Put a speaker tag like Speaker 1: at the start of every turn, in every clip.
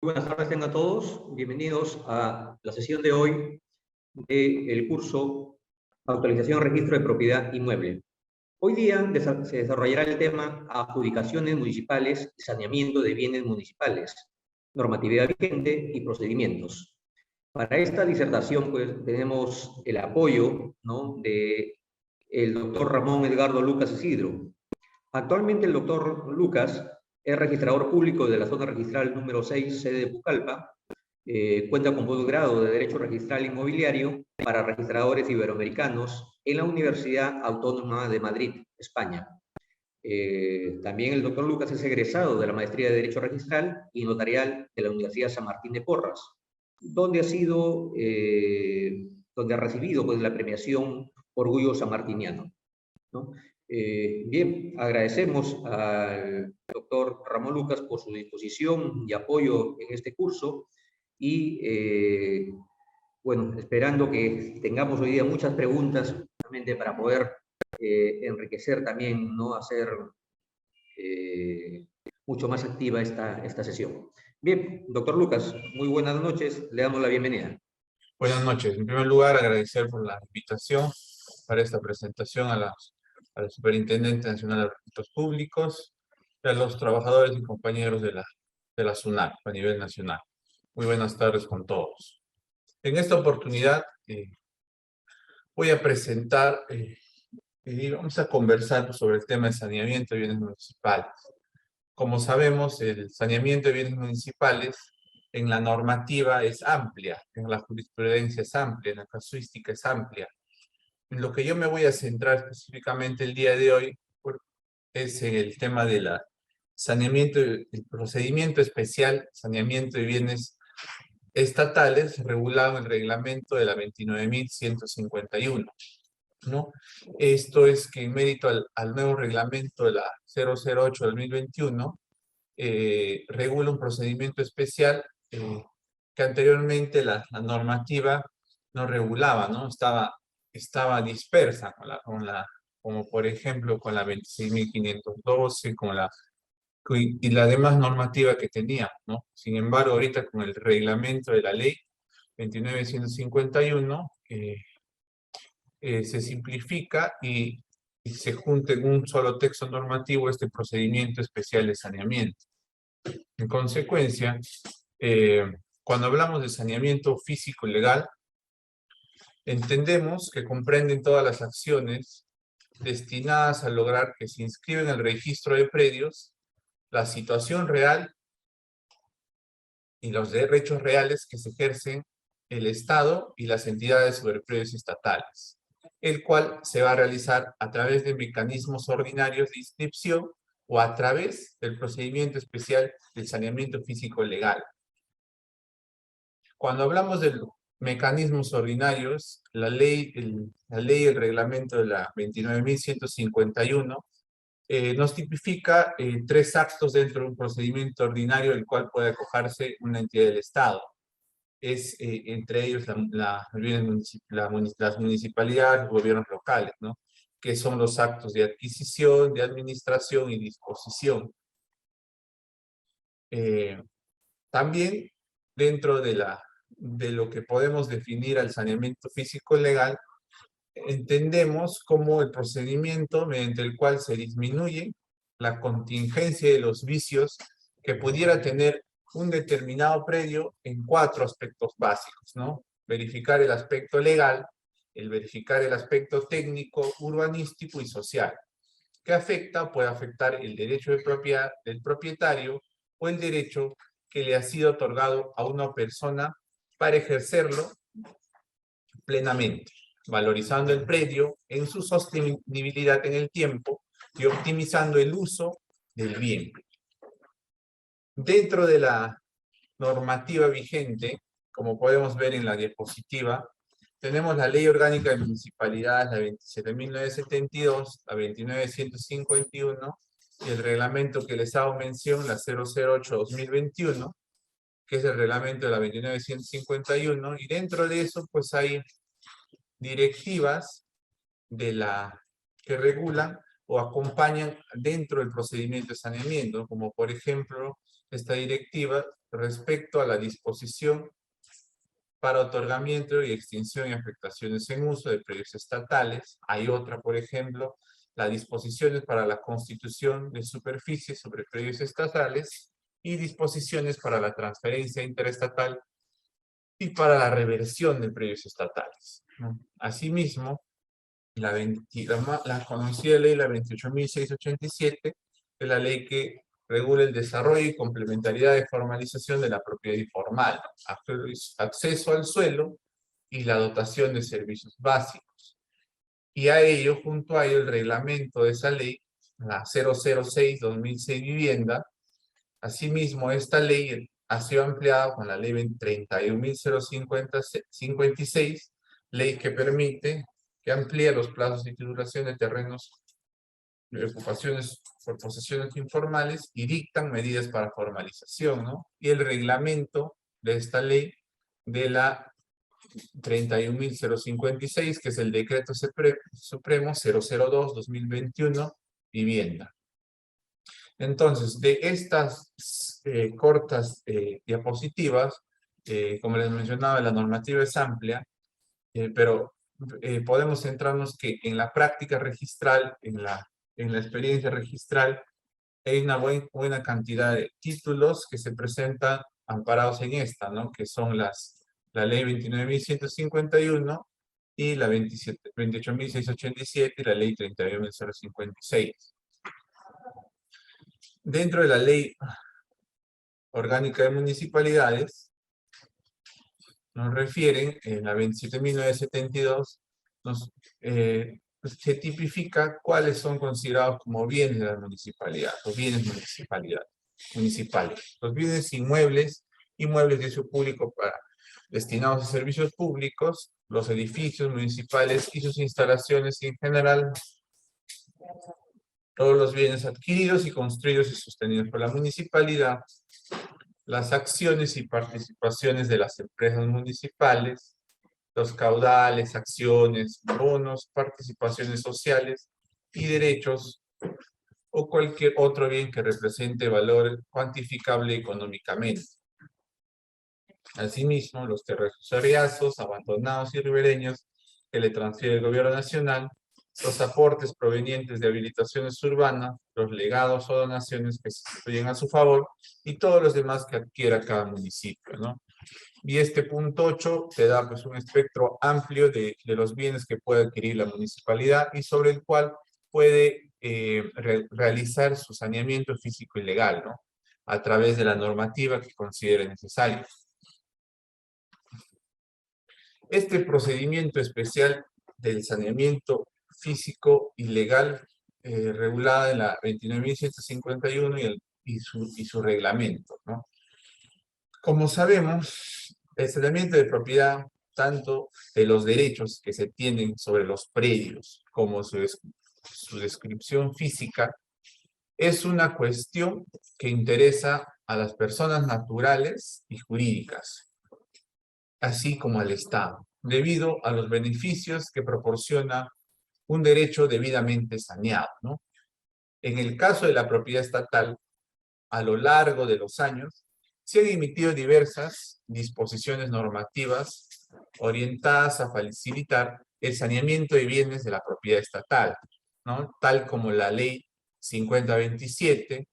Speaker 1: Buenas tardes tengan todos. Bienvenidos a la sesión de hoy del curso Autorización y Registro de Propiedad Inmueble. Hoy día se desarrollará el tema Adjudicaciones municipales y saneamiento de bienes municipales, normatividad vigente y procedimientos. Para esta disertación, pues, tenemos el apoyo, ¿no?, de el doctor Ramón Edgardo Lucas Isidro. Actualmente el doctor Lucas es registrador público de la zona registral número 6, sede de Pucallpa. Cuenta con posgrado de Derecho Registral Inmobiliario para registradores iberoamericanos en la Universidad Autónoma de Madrid, España. También el doctor Lucas es egresado de la Maestría de Derecho Registral y Notarial de la Universidad San Martín de Porras, donde ha recibido, pues, la premiación Orgullo Sanmartiniano, ¿no? Bien, agradecemos al doctor Ramón Lucas por su disposición y apoyo en este curso y, bueno, esperando que tengamos hoy día muchas preguntas realmente para poder enriquecer también, ¿no?, hacer mucho más activa esta sesión. Bien, doctor Lucas, muy buenas noches, le damos la bienvenida.
Speaker 2: Buenas noches. En primer lugar, agradecer por la invitación para esta presentación a la Superintendente Nacional de Registros Públicos y a los trabajadores y compañeros de la SUNAT a nivel nacional. Muy buenas tardes con todos. En esta oportunidad voy a presentar y vamos a conversar sobre el tema de saneamiento de bienes municipales. Como sabemos, el saneamiento de bienes municipales en la normativa es amplia, en la jurisprudencia es amplia, en la casuística es amplia. En lo que yo me voy a centrar específicamente el día de hoy es en el tema de la saneamiento, el procedimiento especial, saneamiento de bienes estatales, regulado en el reglamento de la 29.151, ¿no? Esto es que en mérito al nuevo reglamento de la 008/2021, regula un procedimiento especial que anteriormente la normativa no regulaba, ¿no? Estaba dispersa como por ejemplo con la 26.512, y la demás normativa que teníamos, ¿no? Sin embargo, ahorita con el reglamento de la ley 29.151, se simplifica y se junta en un solo texto normativo este procedimiento especial de saneamiento. En consecuencia, cuando hablamos de saneamiento físico y legal, entendemos que comprenden todas las acciones destinadas a lograr que se inscriba en el registro de predios la situación real y los derechos reales que se ejercen el Estado y las entidades sobre predios estatales, el cual se va a realizar a través de mecanismos ordinarios de inscripción o a través del procedimiento especial del saneamiento físico legal. Cuando hablamos de mecanismos ordinarios, la ley y el reglamento de la 29.151 nos tipifica 3 actos dentro de un procedimiento ordinario el cual puede acogerse una entidad del Estado. Entre ellos las municipalidades, los gobiernos locales, ¿no?, que son los actos de adquisición, de administración y disposición. También dentro de lo que podemos definir al saneamiento físico legal, entendemos como el procedimiento mediante el cual se disminuye la contingencia de los vicios que pudiera tener un determinado predio en 4 aspectos básicos, ¿no? Verificar el aspecto legal, verificar el aspecto técnico, urbanístico y social, que puede afectar el derecho de propiedad del propietario o el derecho que le ha sido otorgado a una persona para ejercerlo plenamente, valorizando el predio en su sostenibilidad en el tiempo y optimizando el uso del bien. Dentro de la normativa vigente, como podemos ver en la diapositiva, tenemos la Ley Orgánica de Municipalidades, la 27.972, la 29.151, y el reglamento que les hago mención, la 008/2021, que es el reglamento de la 29.151, y dentro de eso pues hay directivas que regulan o acompañan dentro del procedimiento de saneamiento, como por ejemplo esta directiva respecto a la disposición para otorgamiento y extinción y afectaciones en uso de predios estatales. Hay otra, por ejemplo, las disposiciones para la constitución de superficies sobre predios estatales y disposiciones para la transferencia interestatal y para la reversión de predios estatales, ¿no? Asimismo, la conocida ley, la 28.687, es la ley que regula el desarrollo y complementariedad de formalización de la propiedad informal, acceso al suelo y la dotación de servicios básicos. Y a ello, junto a ello, el reglamento de esa ley, la 006-2006 vivienda. Asimismo, esta ley ha sido ampliada con la ley 31.056, ley que permite que amplíe los plazos de titulación de terrenos de ocupaciones por posesiones informales y dictan medidas para formalización, ¿no? Y el reglamento de esta ley de la 31.056, que es el Decreto Supremo 002-2021, vivienda. Entonces, de estas cortas diapositivas, como les mencionaba, la normativa es amplia, pero podemos centrarnos que en la práctica registral, en la experiencia registral, hay una buena cantidad de títulos que se presentan amparados en esta, ¿no? Que son la ley 29.151 y la 28.687 y la ley 31.056. Dentro de la ley orgánica de municipalidades, nos refieren, en la 27.972, se tipifica cuáles son considerados como bienes de la municipalidad, los bienes municipales. Los bienes inmuebles de uso público destinados a servicios públicos, los edificios municipales y sus instalaciones y en general todos los bienes adquiridos y construidos y sostenidos por la municipalidad, las acciones y participaciones de las empresas municipales, los caudales, acciones, bonos, participaciones sociales y derechos o cualquier otro bien que represente valor cuantificable económicamente. Asimismo, los terrenos abandonados y ribereños que le transfiere el gobierno nacional, los aportes provenientes de habilitaciones urbanas, los legados o donaciones que se instituyen a su favor y todos los demás que adquiera cada municipio, ¿no? Y este punto 8 te da pues un espectro amplio de los bienes que puede adquirir la municipalidad y sobre el cual puede realizar su saneamiento físico y legal, ¿no? A través de la normativa que considere necesario. Este procedimiento especial del saneamiento físico y legal regulada en la 29.151 y su reglamento, ¿no? Como sabemos, el saneamiento de propiedad, tanto de los derechos que se tienen sobre los predios como su descripción física, es una cuestión que interesa a las personas naturales y jurídicas, así como al Estado, debido a los beneficios que proporciona un derecho debidamente saneado, ¿no? En el caso de la propiedad estatal, a lo largo de los años, se han emitido diversas disposiciones normativas orientadas a facilitar el saneamiento de bienes de la propiedad estatal, ¿no? Tal como la Ley 5027,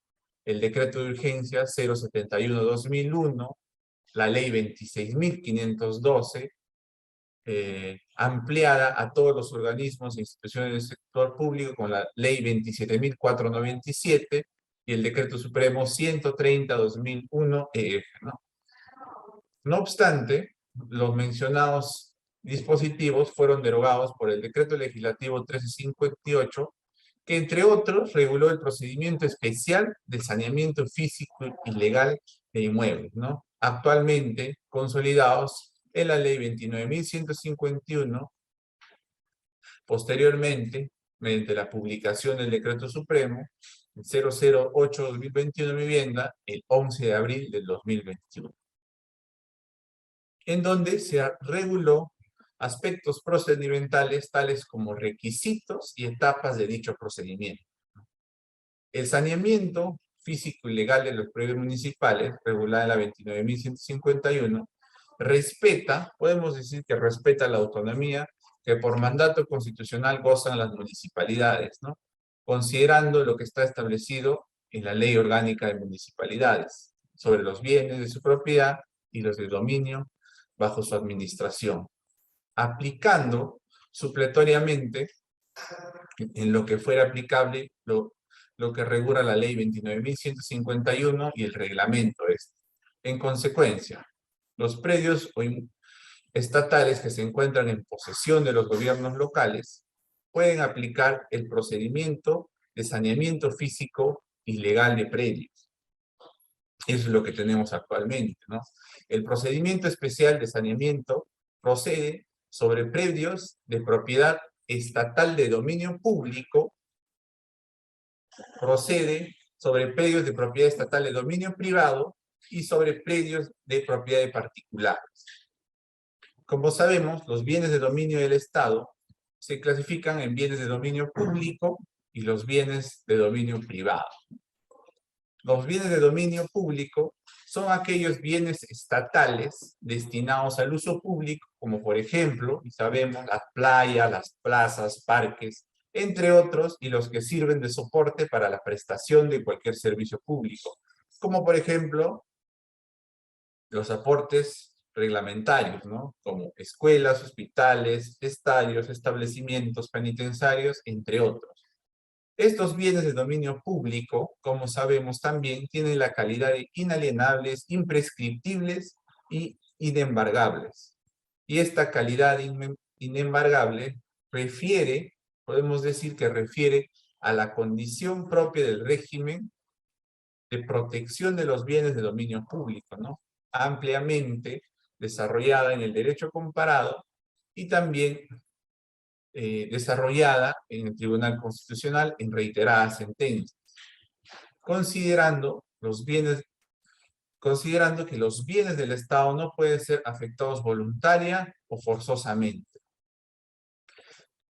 Speaker 2: el Decreto de Urgencia 071-2001, la Ley 26.512, ampliada a todos los organismos e instituciones del sector público con la Ley 27.497 y el Decreto Supremo 130-2001 EF, ¿no? No obstante, los mencionados dispositivos fueron derogados por el Decreto Legislativo 1358, que entre otros reguló el procedimiento especial de saneamiento físico y legal de inmuebles, ¿no? Actualmente consolidados en la Ley 29.151, posteriormente, mediante la publicación del Decreto Supremo 008-2021 vivienda, el 11 de abril del 2021, en donde se reguló aspectos procedimentales tales como requisitos y etapas de dicho procedimiento. El saneamiento físico y legal de los predios municipales, regulada en la 29.151, respeta, podemos decir que respeta la autonomía que por mandato constitucional gozan las municipalidades, ¿no? Considerando lo que está establecido en la Ley Orgánica de Municipalidades, sobre los bienes de su propiedad y los de dominio bajo su administración, aplicando supletoriamente en lo que fuera aplicable lo que regula la Ley 29.151 y el reglamento este. En consecuencia, los predios estatales que se encuentran en posesión de los gobiernos locales pueden aplicar el procedimiento de saneamiento físico y legal de predios. Eso es lo que tenemos actualmente, ¿no? El procedimiento especial de saneamiento procede sobre predios de propiedad estatal de dominio público, procede sobre predios de propiedad estatal de dominio privado y sobre predios de propiedad de particulares. Como sabemos, los bienes de dominio del Estado se clasifican en bienes de dominio público y los bienes de dominio privado. Los bienes de dominio público son aquellos bienes estatales destinados al uso público, como por ejemplo, y sabemos, las playas, las plazas, parques, entre otros, y los que sirven de soporte para la prestación de cualquier servicio público, como por ejemplo, los aportes reglamentarios, ¿no? Como escuelas, hospitales, estadios, establecimientos penitenciarios, entre otros. Estos bienes de dominio público, como sabemos también, tienen la calidad de inalienables, imprescriptibles y inembargables. Y esta calidad inembargable refiere, podemos decir que refiere a la condición propia del régimen de protección de los bienes de dominio público, ¿no? Ampliamente desarrollada en el derecho comparado y también desarrollada en el Tribunal Constitucional en reiteradas sentencias, considerando que los bienes del Estado no pueden ser afectados voluntaria o forzosamente.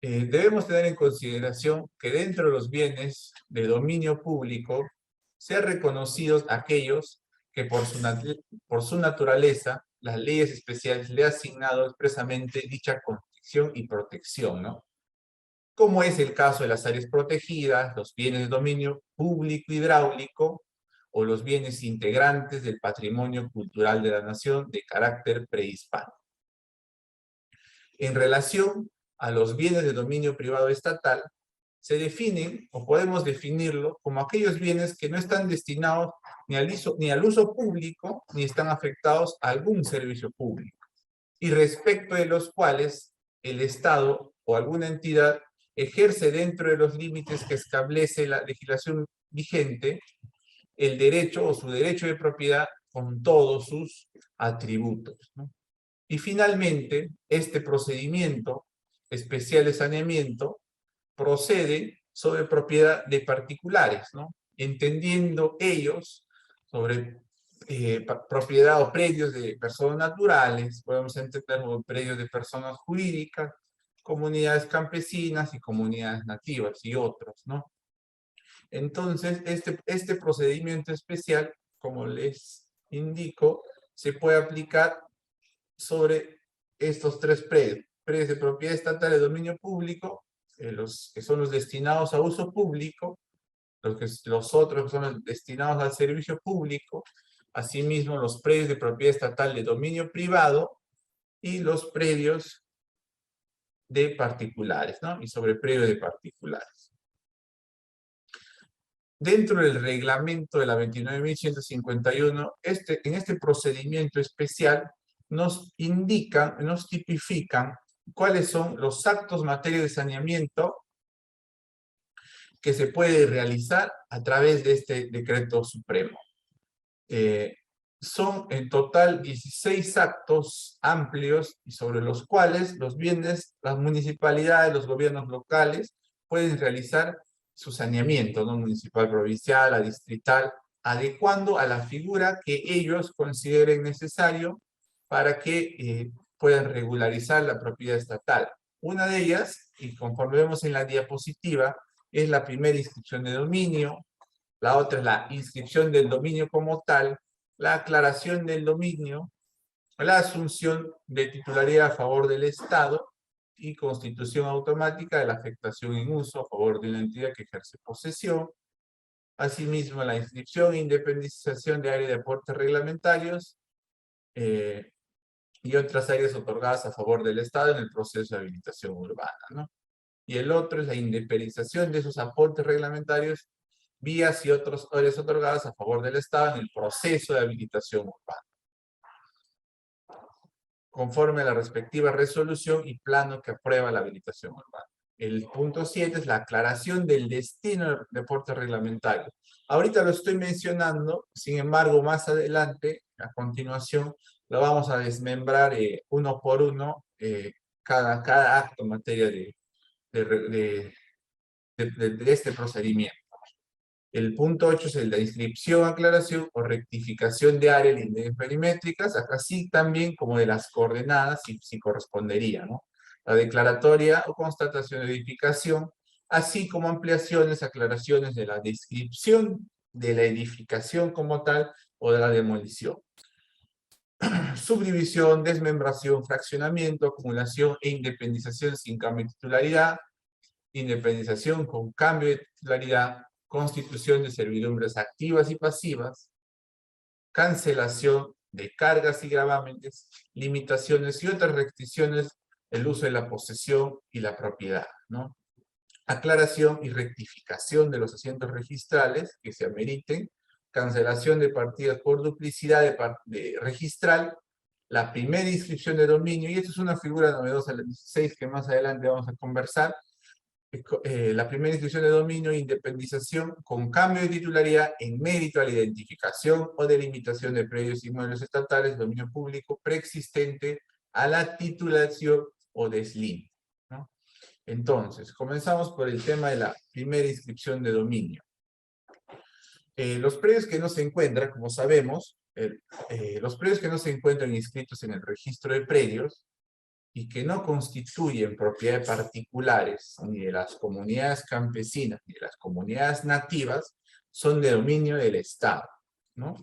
Speaker 2: Debemos tener en consideración que dentro de los bienes de dominio público sean reconocidos aquellos que por su naturaleza las leyes especiales le han asignado expresamente dicha condición y protección, ¿no? Como es el caso de las áreas protegidas, los bienes de dominio público hidráulico o los bienes integrantes del patrimonio cultural de la nación de carácter prehispánico. En relación a los bienes de dominio privado estatal, se definen, o podemos definirlo, como aquellos bienes que no están destinados ni al uso público, ni están afectados a algún servicio público, y respecto de los cuales el Estado o alguna entidad ejerce dentro de los límites que establece la legislación vigente el derecho o su derecho de propiedad con todos sus atributos, ¿no? Y finalmente, este procedimiento especial de saneamiento procede sobre propiedad de particulares, ¿no? Entendiendo ellos sobre propiedad o predios de personas naturales, podemos entender como predios de personas jurídicas, comunidades campesinas y comunidades nativas y otros, ¿no? Entonces, este procedimiento especial, como les indico, se puede aplicar sobre estos tres predios. Predios de propiedad estatal de dominio público, los que son los destinados a uso público, los otros que son los destinados al servicio público, asimismo los predios de propiedad estatal de dominio privado y los predios de particulares, ¿no? Y sobre predios de particulares. Dentro del reglamento de la 29.151, en este procedimiento especial nos indican, nos tipifican cuáles son los actos materia de saneamiento que se puede realizar a través de este decreto supremo. Son en total 16 actos amplios y sobre los cuales los bienes, las municipalidades, los gobiernos locales pueden realizar su saneamiento, ¿no? Municipal, provincial, a distrital, adecuando a la figura que ellos consideren necesario para que pueden regularizar la propiedad estatal. Una de ellas, y conforme vemos en la diapositiva, es la primera inscripción de dominio, la otra es la inscripción del dominio como tal, la aclaración del dominio, la asunción de titularidad a favor del Estado y constitución automática de la afectación en uso a favor de una entidad que ejerce posesión. Asimismo, la inscripción e independización de área de aportes reglamentarios y otras áreas otorgadas a favor del Estado en el proceso de habilitación urbana, ¿no? Y el otro es la independización de esos aportes reglamentarios, vías y otras áreas otorgadas a favor del Estado en el proceso de habilitación urbana, conforme a la respectiva resolución y plano que aprueba la habilitación urbana. El punto 7 es la aclaración del destino de aportes reglamentarios. Ahorita lo estoy mencionando, sin embargo, más adelante, a continuación, lo vamos a desmembrar uno por uno, cada acto en materia de este procedimiento. El punto 8 es el de inscripción, aclaración o rectificación de áreas líneas perimétricas, así también como de las coordenadas, si correspondería, ¿no? La declaratoria o constatación de edificación, así como ampliaciones, aclaraciones de la descripción de la edificación como tal o de la demolición. Subdivisión, desmembración, fraccionamiento, acumulación e independización sin cambio de titularidad, independización con cambio de titularidad, constitución de servidumbres activas y pasivas, cancelación de cargas y gravámenes, limitaciones y otras restricciones del uso de la posesión y la propiedad, ¿no? Aclaración y rectificación de los asientos registrales que se ameriten, cancelación de partidas por duplicidad de registral, la primera inscripción de dominio, y esta es una figura novedosa, la 16, que más adelante vamos a conversar, la primera inscripción de dominio e independización con cambio de titularidad en mérito a la identificación o delimitación de predios inmuebles estatales de dominio público preexistente a la titulación o deslinde, ¿no? Entonces, comenzamos por el tema de la primera inscripción de dominio. Los predios que no se encuentran, como sabemos, los predios que no se encuentran inscritos en el registro de predios y que no constituyen propiedades particulares ni de las comunidades campesinas ni de las comunidades nativas, son de dominio del Estado, ¿no?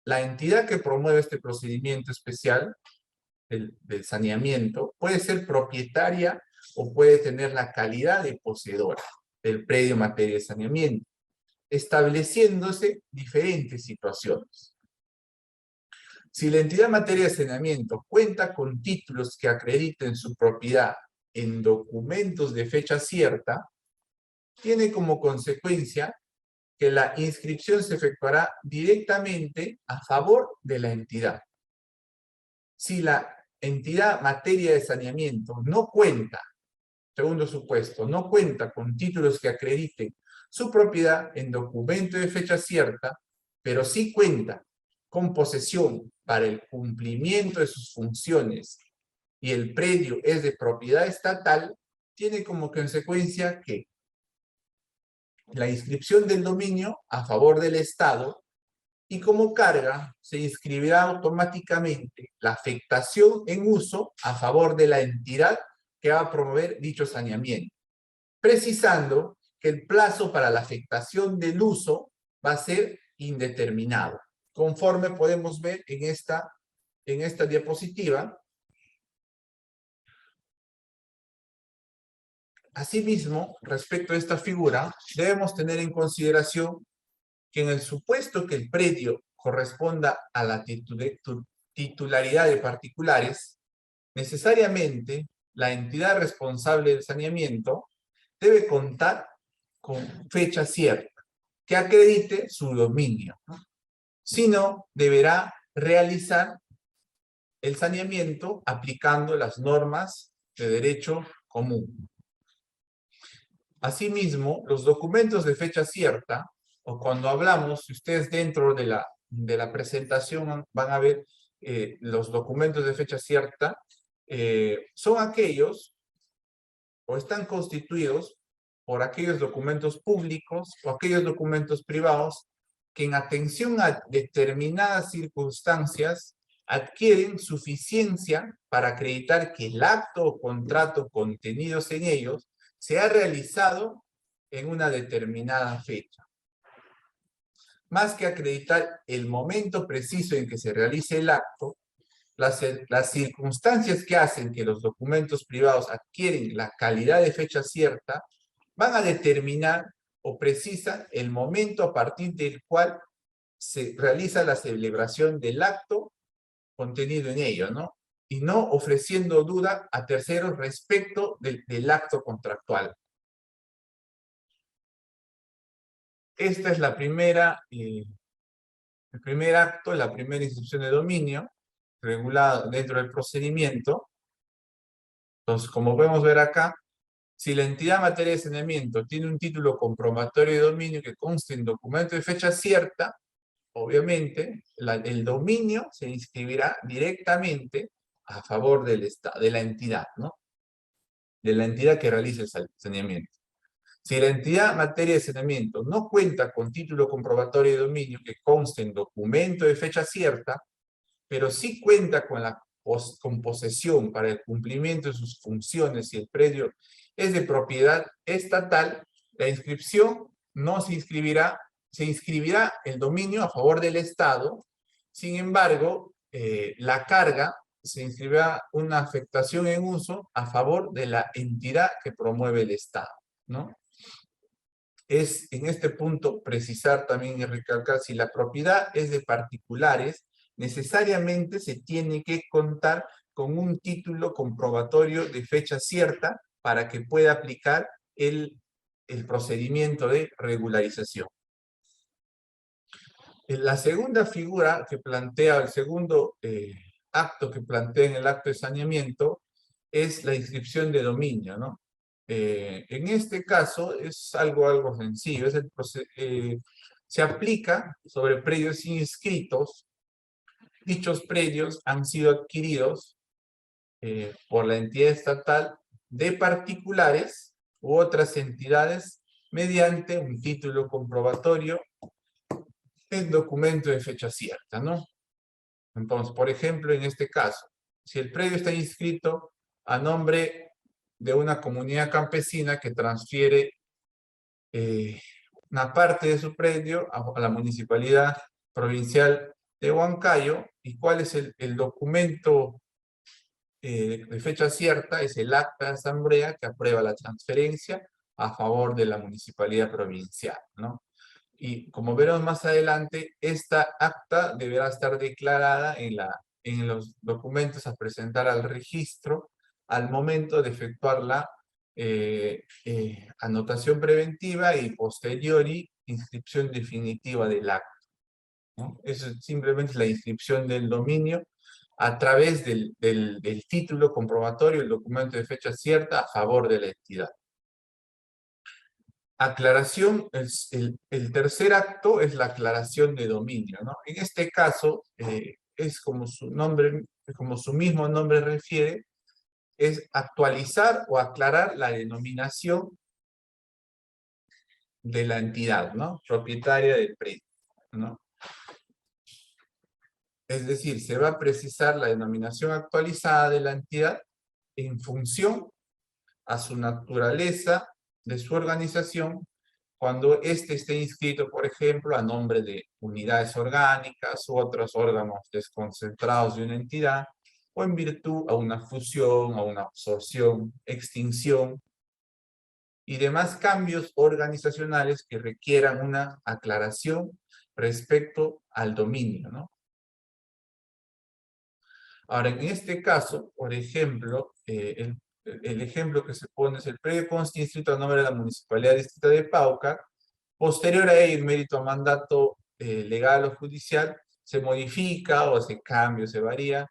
Speaker 2: La entidad que promueve este procedimiento especial del saneamiento puede ser propietaria o puede tener la calidad de poseedora del predio en materia de saneamiento, estableciéndose diferentes situaciones. Si la entidad en materia de saneamiento cuenta con títulos que acrediten su propiedad en documentos de fecha cierta, tiene como consecuencia que la inscripción se efectuará directamente a favor de la entidad. Si la entidad en materia de saneamiento no cuenta, segundo supuesto, no cuenta con títulos que acrediten su propiedad en documento de fecha cierta, pero sí cuenta con posesión para el cumplimiento de sus funciones y el predio es de propiedad estatal, tiene como consecuencia que la inscripción del dominio a favor del Estado y como carga se inscribirá automáticamente la afectación en uso a favor de la entidad que va a promover dicho saneamiento, precisando que el plazo para la afectación del uso va a ser indeterminado, conforme podemos ver en esta diapositiva. Asimismo, respecto a esta figura, debemos tener en consideración que en el supuesto que el predio corresponda a la titularidad de particulares, necesariamente la entidad responsable del saneamiento debe contar con fecha cierta que acredite su dominio, ¿no? Si no, deberá realizar el saneamiento aplicando las normas de derecho común. Asimismo, los documentos de fecha cierta, o cuando hablamos, si ustedes dentro de la presentación van a ver los documentos de fecha cierta, son aquellos, o están constituidos por aquellos documentos públicos o aquellos documentos privados que en atención a determinadas circunstancias adquieren suficiencia para acreditar que el acto o contrato contenidos en ellos se ha realizado en una determinada fecha. Más que acreditar el momento preciso en que se realice el acto, las circunstancias que hacen que los documentos privados adquieren la calidad de fecha cierta van a determinar o precisan el momento a partir del cual se realiza la celebración del acto contenido en ello, ¿no? Y no ofreciendo duda a terceros respecto del acto contractual. Esta es la primera, el primer acto, la primera inscripción de dominio, regulada dentro del procedimiento. Entonces, como podemos ver acá, si la entidad materia de saneamiento tiene un título comprobatorio de dominio que conste en documento de fecha cierta, obviamente, el dominio se inscribirá directamente a favor del Estado, de la entidad, ¿no? De la entidad que realice el saneamiento. Si la entidad materia de saneamiento no cuenta con título comprobatorio de dominio que conste en documento de fecha cierta, pero sí cuenta con posesión para el cumplimiento de sus funciones y el predio es de propiedad estatal, la inscripción no se inscribirá, se inscribirá el dominio a favor del Estado. Sin embargo, la carga se inscribirá una afectación en uso a favor de la entidad que promueve el Estado, ¿no? Es en este punto precisar también y recalcar, si la propiedad es de particulares, necesariamente se tiene que contar con un título comprobatorio de fecha cierta para que pueda aplicar el procedimiento de regularización. La segunda figura que plantea, el segundo acto que plantea en el acto de saneamiento es la inscripción de dominio, ¿no? En este caso es algo sencillo, se aplica sobre predios inscritos. Dichos predios han sido adquiridos por la entidad estatal de particulares u otras entidades mediante un título comprobatorio en documento de fecha cierta, ¿no? Entonces, por ejemplo, en este caso, si el predio está inscrito a nombre de una comunidad campesina que transfiere una parte de su predio a la municipalidad provincial de Huancayo, ¿y cuál es el documento de fecha cierta? Es el acta de asamblea que aprueba la transferencia a favor de la municipalidad provincial, ¿no? Y como veremos más adelante, esta acta deberá estar declarada en los documentos a presentar al registro al momento de efectuar la anotación preventiva y posteriori inscripción definitiva del acta, ¿no? Eso es simplemente la inscripción del dominio a través del título comprobatorio, el documento de fecha cierta a favor de la entidad. Aclaración, el tercer acto es la aclaración de dominio, ¿no? En este caso, es como su mismo nombre refiere, es actualizar o aclarar la denominación de la entidad, ¿no? Propietaria del predio, ¿no? Es decir, se va a precisar la denominación actualizada de la entidad en función a su naturaleza, de su organización, cuando éste esté inscrito, por ejemplo, a nombre de unidades orgánicas u otros órganos desconcentrados de una entidad, o en virtud a una fusión, a una absorción, extinción, y demás cambios organizacionales que requieran una aclaración respecto al dominio, ¿no? Ahora, en este caso, por ejemplo, el ejemplo que se pone es el predio consta inscrito a nombre de la Municipalidad Distrito de Paucar. Posterior a ello, en mérito a mandato legal o judicial, se modifica o se cambia o se varía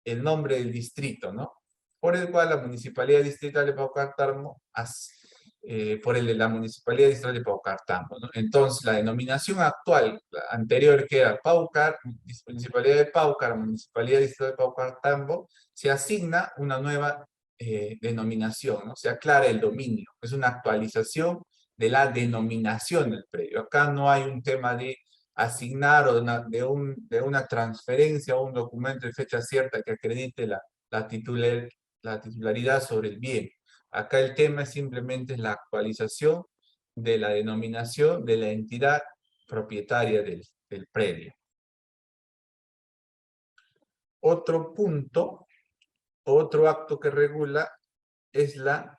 Speaker 2: el nombre del distrito, ¿no? Por el cual la Municipalidad Distrital de Paucartambo, por el de la Municipalidad Distrital de Paucartambo, ¿no? Entonces, la denominación actual, la anterior que era Paucar, Municipalidad de Paucar, Municipalidad Distrital de Paucartambo, se asigna una nueva denominación, ¿no? Se aclara el dominio, es una actualización de la denominación del predio. Acá no hay un tema de asignar o de una transferencia o un documento de fecha cierta que acredite la titularidad sobre el bien. Acá el tema simplemente es la actualización de la denominación de la entidad propietaria del predio. Otro punto, otro acto que regula es la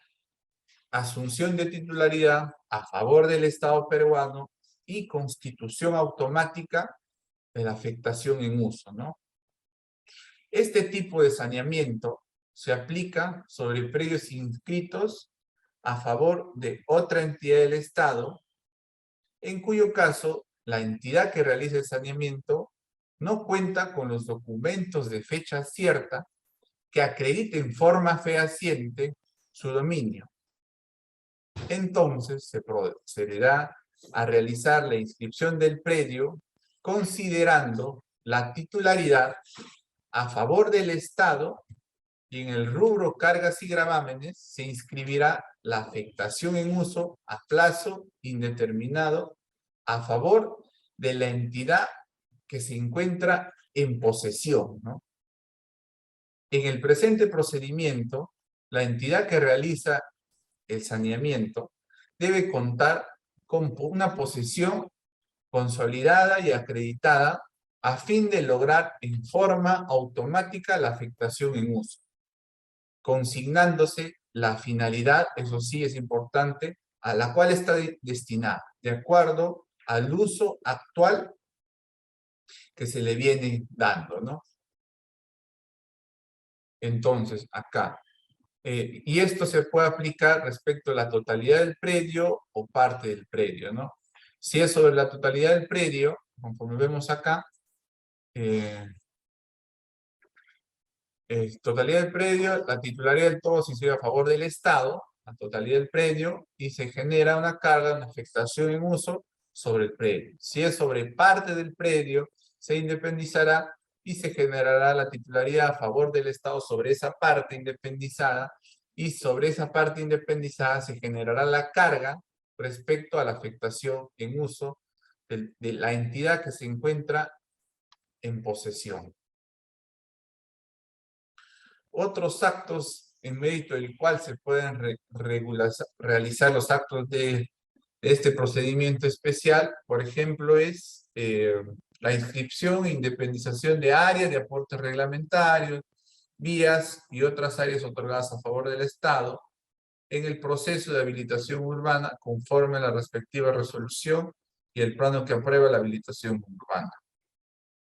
Speaker 2: asunción de titularidad a favor del Estado peruano y constitución automática de la afectación en uso, ¿no? Este tipo de saneamiento se aplica sobre predios inscritos a favor de otra entidad del Estado, en cuyo caso la entidad que realiza el saneamiento no cuenta con los documentos de fecha cierta que acrediten forma fehaciente su dominio. Entonces se procederá a realizar la inscripción del predio considerando la titularidad a favor del Estado y en el rubro cargas y gravámenes se inscribirá la afectación en uso a plazo indeterminado a favor de la entidad que se encuentra en posesión, ¿no? En el presente procedimiento, la entidad que realiza el saneamiento debe contar con una posesión consolidada y acreditada a fin de lograr en forma automática la afectación en uso, consignándose la finalidad, eso sí es importante, a la cual está destinada, de acuerdo al uso actual que se le viene dando, ¿no? Entonces, acá, y esto se puede aplicar respecto a la totalidad del predio o parte del predio, ¿no? Si es sobre la totalidad del predio, conforme vemos acá, totalidad del predio, la titularidad del todo se inscribe a favor del Estado, la totalidad del predio, y se genera una carga, una afectación en uso sobre el predio. Si es sobre parte del predio, se independizará y se generará la titularidad a favor del Estado sobre esa parte independizada, y sobre esa parte independizada se generará la carga respecto a la afectación en uso de la entidad que se encuentra en posesión. Otros actos en mérito del cual se pueden realizar los actos de este procedimiento especial, por ejemplo, es la inscripción e independización de áreas de aportes reglamentarios, vías y otras áreas otorgadas a favor del Estado en el proceso de habilitación urbana conforme a la respectiva resolución y el plano que aprueba la habilitación urbana.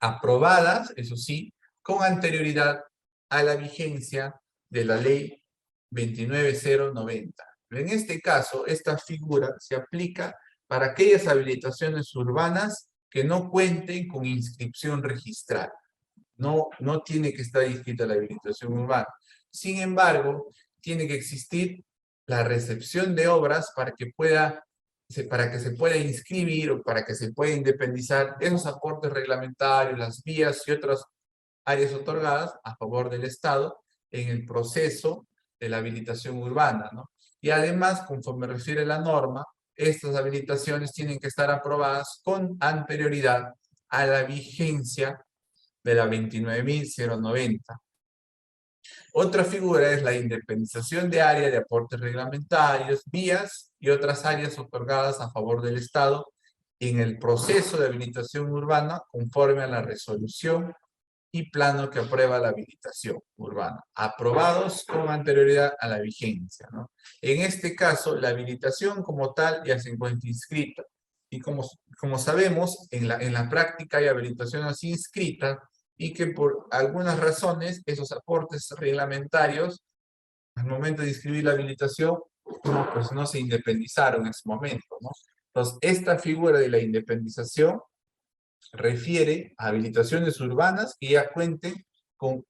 Speaker 2: Aprobadas, eso sí, con anterioridad a la vigencia de la ley 29090. En este caso, esta figura se aplica para aquellas habilitaciones urbanas que no cuenten con inscripción registral. No tiene que estar inscrita la habilitación urbana. Sin embargo, tiene que existir la recepción de obras para que se pueda inscribir o para que se pueda independizar esos aportes reglamentarios, las vías y otras áreas otorgadas a favor del Estado en el proceso de la habilitación urbana, ¿no? Y además, conforme refiere la norma, estas habilitaciones tienen que estar aprobadas con anterioridad a la vigencia de la 29.090. Otra figura es la independización de área de aportes reglamentarios, vías y otras áreas otorgadas a favor del Estado en el proceso de habilitación urbana conforme a la resolución y plano que aprueba la habilitación urbana, aprobados con anterioridad a la vigencia, ¿no? En este caso, la habilitación como tal ya se encuentra inscrita. Y como sabemos, en la práctica hay habilitaciones inscritas y que por algunas razones esos aportes reglamentarios, al momento de inscribir la habilitación, pues no se independizaron en ese momento, ¿no? Entonces, esta figura de la independización refiere a habilitaciones urbanas que ya cuenten con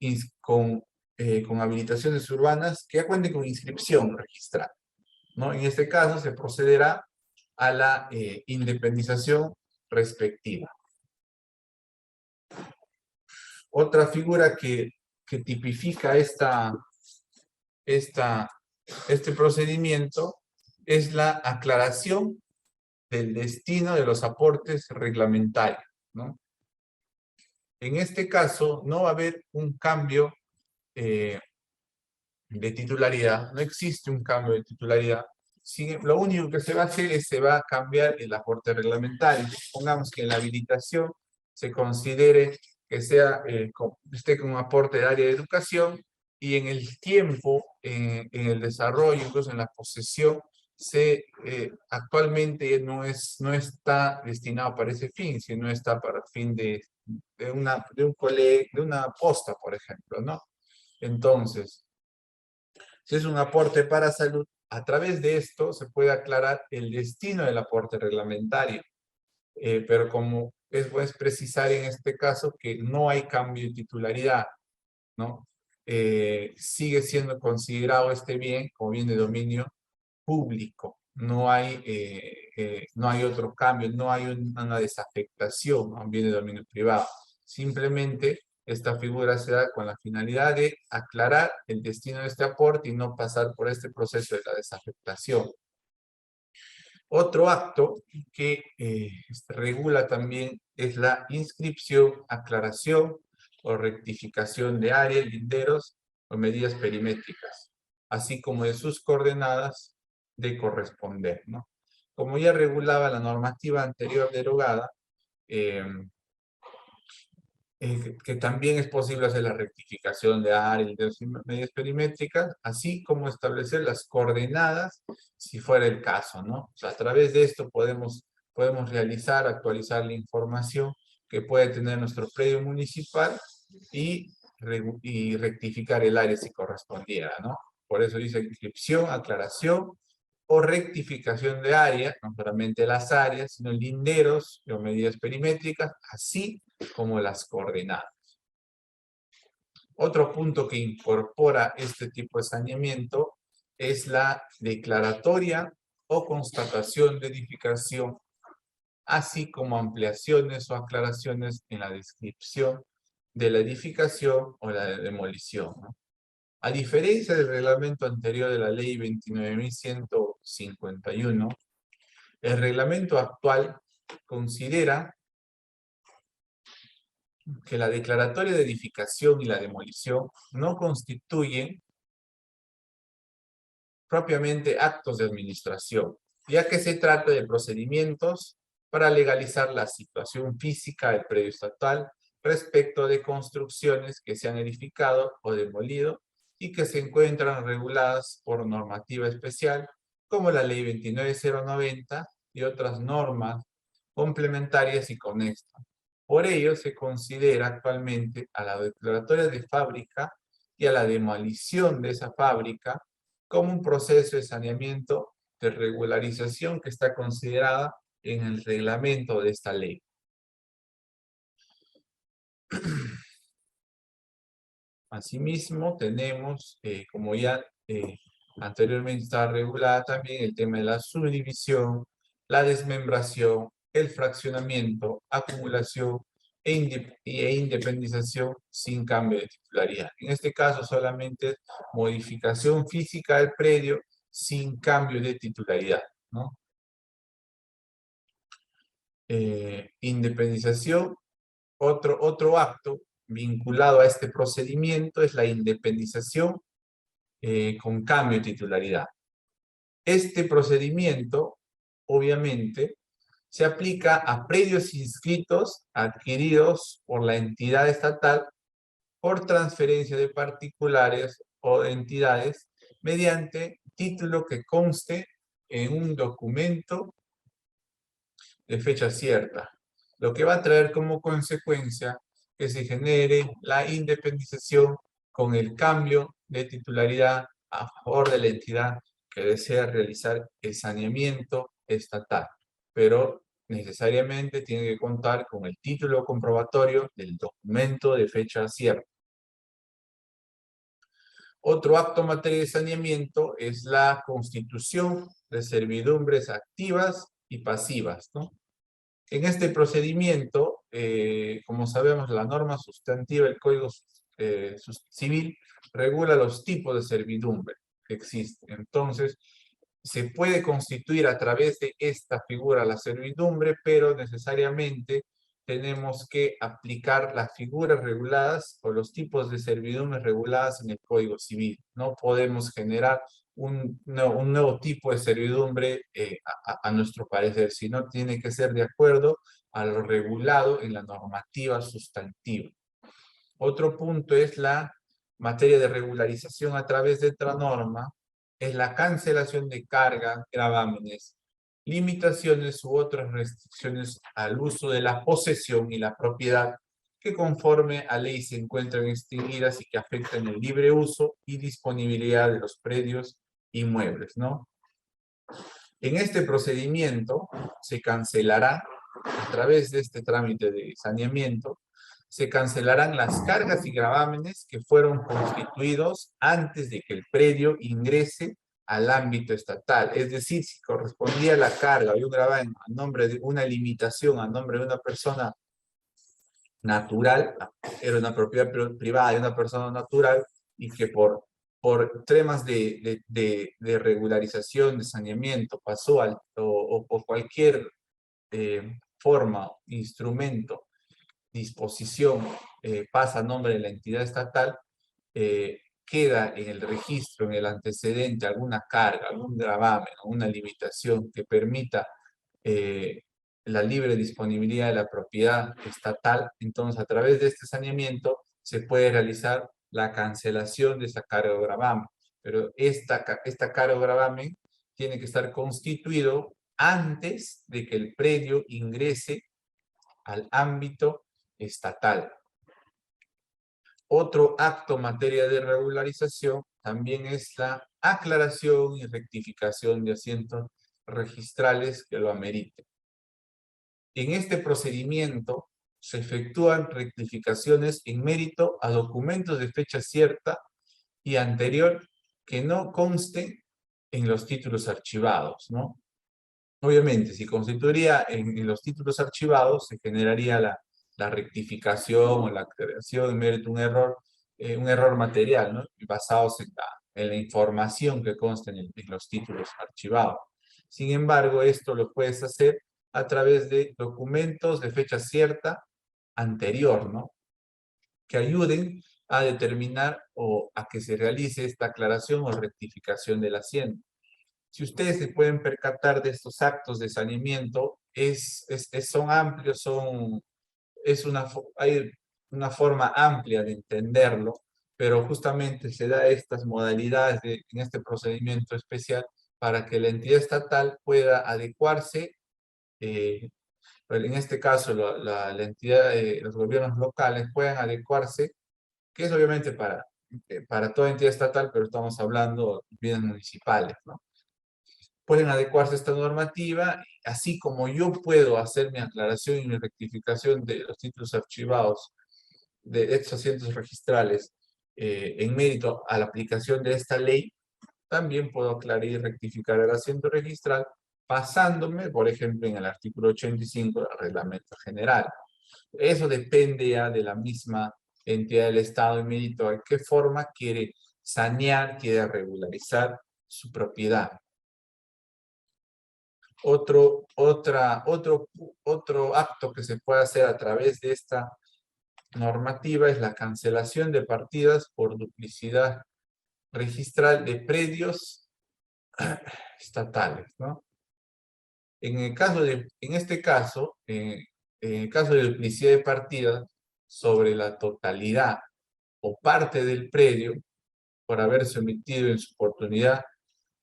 Speaker 2: habilitaciones urbanas que ya cuenten con inscripción registrada, ¿no? En este caso se procederá a la independización respectiva. Otra figura que tipifica este procedimiento es la aclaración del destino de los aportes reglamentarios, ¿no? En este caso, no va a haber un cambio de titularidad, no existe un cambio de titularidad. Lo único que se va a hacer es se va a cambiar el aporte reglamentario. Pongamos que en la habilitación se considere que sea, esté con un aporte de área de educación y en el tiempo, en el desarrollo, incluso en la posesión, actualmente no está destinado para ese fin, sino está para el fin de una posta, por ejemplo, ¿no? Entonces, si es un aporte para salud, a través de esto se puede aclarar el destino del aporte reglamentario. Pero como es precisar en este caso que no hay cambio de titularidad, ¿no? Sigue siendo considerado este bien como bien de dominio público. No hay otro cambio, no hay una desafectación a un bien de dominio privado. Simplemente esta figura se da con la finalidad de aclarar el destino de este aporte y no pasar por este proceso de la desafectación. Otro acto que regula también es la inscripción, aclaración o rectificación de áreas, linderos o medidas perimétricas, así como de sus coordenadas de corresponder, ¿no? Como ya regulaba la normativa anterior derogada, que también es posible hacer la rectificación de áreas, linderos y medidas perimétricas, así como establecer las coordenadas si fuera el caso, ¿no? O sea, a través de esto podemos realizar, actualizar la información que puede tener nuestro predio municipal y rectificar el área si correspondiera, ¿no? Por eso dice inscripción, aclaración o rectificación de área, no solamente las áreas, sino linderos o medidas perimétricas, así como las coordenadas. Otro punto que incorpora este tipo de saneamiento es la declaratoria o constatación de edificación, así como ampliaciones o aclaraciones en la descripción de la edificación o la demolición, ¿no? A diferencia del reglamento anterior de la ley 29.151, el reglamento actual considera que la declaratoria de edificación y la demolición no constituyen propiamente actos de administración, ya que se trata de procedimientos para legalizar la situación física del predio estatal respecto de construcciones que se han edificado o demolido y que se encuentran reguladas por normativa especial, como la Ley 29.090 y otras normas complementarias y conexas. Por ello, se considera actualmente a la declaratoria de fábrica y a la demolición de esa fábrica como un proceso de saneamiento de regularización que está considerada en el reglamento de esta ley. Asimismo, tenemos, como ya anteriormente estaba regulada también, el tema de la subdivisión, la desmembración, el fraccionamiento, acumulación e independización sin cambio de titularidad. En este caso solamente modificación física del predio sin cambio de titularidad, ¿no? Independización, otro acto vinculado a este procedimiento es la independización con cambio de titularidad. Este procedimiento, obviamente, se aplica a predios inscritos adquiridos por la entidad estatal por transferencia de particulares o de entidades mediante título que conste en un documento de fecha cierta, lo que va a traer como consecuencia que se genere la independización con el cambio de titularidad a favor de la entidad que desea realizar el saneamiento estatal, pero necesariamente tiene que contar con el título comprobatorio del documento de fecha cierta. Otro acto en materia de saneamiento es la constitución de servidumbres activas y pasivas, ¿no? En este procedimiento, como sabemos, la norma sustantiva del Código Civil regula los tipos de servidumbre que existen. Entonces, se puede constituir a través de esta figura la servidumbre, pero necesariamente tenemos que aplicar las figuras reguladas o los tipos de servidumbres reguladas en el Código Civil. No podemos generar un nuevo tipo de servidumbre a nuestro parecer, sino tiene que ser de acuerdo a lo regulado en la normativa sustantiva. Otro punto es la materia de regularización a través de otra norma, es la cancelación de cargas, gravámenes, limitaciones u otras restricciones al uso de la posesión y la propiedad que conforme a ley se encuentran extinguidas y que afectan el libre uso y disponibilidad de los predios inmuebles, ¿no? En este procedimiento se cancelará, a través de este trámite de saneamiento, se cancelarán las cargas y gravámenes que fueron constituidos antes de que el predio ingrese al ámbito estatal. Es decir, si correspondía la carga y un gravamen a nombre de una limitación, a nombre de una persona natural, era una propiedad privada de una persona natural, y que por temas de regularización, de saneamiento, pasó o cualquier forma, instrumento, disposición pasa a nombre de la entidad estatal, queda en el registro, en el antecedente, alguna carga, algún gravamen, una limitación que permita la libre disponibilidad de la propiedad estatal, entonces a través de este saneamiento se puede realizar la cancelación de esa carga o gravamen. Pero esta carga o gravamen tiene que estar constituido antes de que el predio ingrese al ámbito estatal. Otro acto en materia de regularización también es la aclaración y rectificación de asientos registrales que lo ameriten. En este procedimiento se efectúan rectificaciones en mérito a documentos de fecha cierta y anterior que no consten en los títulos archivados, ¿no? Obviamente, si constituiría en los títulos archivados, se generaría la rectificación o la creación en mérito de un error material, ¿no? Basados en la información que consta en los títulos archivados. Sin embargo, esto lo puedes hacer a través de documentos de fecha cierta anterior, ¿no? Que ayuden a determinar o a que se realice esta aclaración o rectificación del asiento. Si ustedes se pueden percatar de estos actos de saneamiento, son amplios, hay una forma amplia de entenderlo, pero justamente se da estas modalidades en este procedimiento especial para que la entidad estatal pueda adecuarse, en este caso la entidad, los gobiernos locales puedan adecuarse, que es obviamente para toda entidad estatal, pero estamos hablando de bienes municipales, ¿no? Pueden adecuarse a esta normativa, así como yo puedo hacer mi aclaración y mi rectificación de los títulos archivados de estos asientos registrales en mérito a la aplicación de esta ley, también puedo aclarar y rectificar el asiento registral basándome, por ejemplo, en el artículo 85 del Reglamento General. Eso depende ya de la misma entidad del Estado en mérito a qué forma quiere sanear, quiere regularizar su propiedad. Otro acto que se puede hacer a través de esta normativa es la cancelación de partidas por duplicidad registral de predios estatales, ¿no? En el caso en el caso de duplicidad de partidas sobre la totalidad o parte del predio por haberse omitido en su oportunidad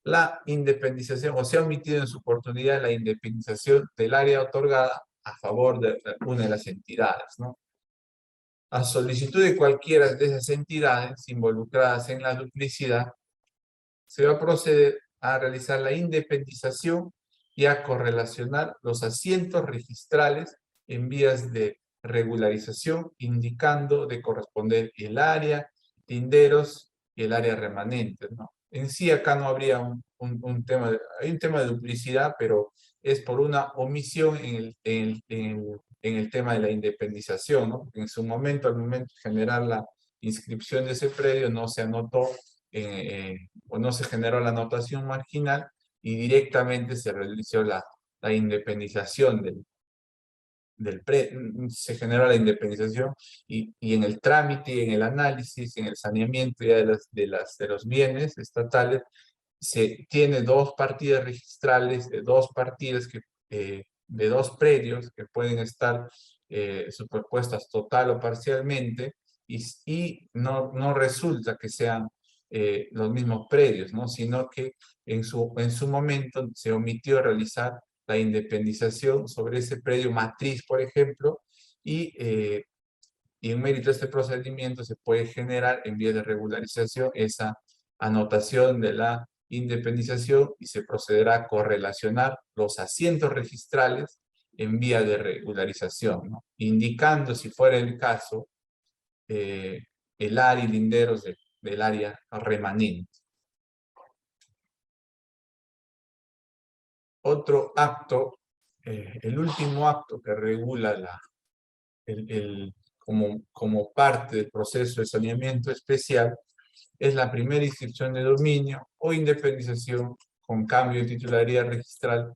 Speaker 2: la independización, o se ha omitido en su oportunidad la independización del área otorgada a favor de una de las entidades, ¿no? A solicitud de cualquiera de esas entidades involucradas en la duplicidad, se va a proceder a realizar la independización y a correlacionar los asientos registrales en vías de regularización, indicando de corresponder el área, linderos y el área remanente, ¿no? En sí acá no habría un tema, hay un tema de duplicidad, pero es por una omisión en el tema de la independización, ¿no? Porque en su momento, al momento de generar la inscripción de ese predio, no se anotó o no se generó la anotación marginal y directamente se realizó la independización se generó la independización y en el trámite, y en el análisis, en el saneamiento ya de los bienes estatales, se tiene dos partidas registrales de dos partidas de dos predios que pueden estar superpuestas total o parcialmente y no resulta que sean los mismos predios, ¿no? Sino que en su momento se omitió realizar la independización sobre ese predio matriz, por ejemplo, y en mérito de este procedimiento se puede generar en vía de regularización esa anotación de la independización y se procederá a correlacionar los asientos registrales en vía de regularización, ¿no? Indicando, si fuera el caso, el área y linderos del área remanente. Otro acto, el último acto que regula como parte del proceso de saneamiento especial, es la primera inscripción de dominio o independización con cambio de titularidad registral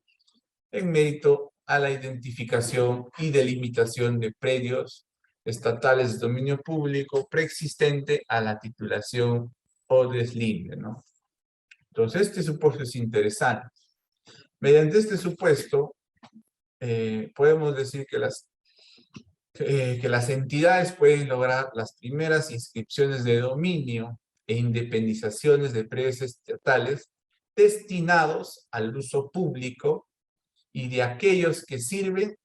Speaker 2: en mérito a la identificación y delimitación de predios estatales de dominio público preexistente a la titulación o deslinde, ¿no? Entonces, este supuesto es interesante. Mediante este supuesto, podemos decir que las entidades pueden lograr las primeras inscripciones de dominio e independizaciones de predios estatales destinados al uso público y de aquellos que sirven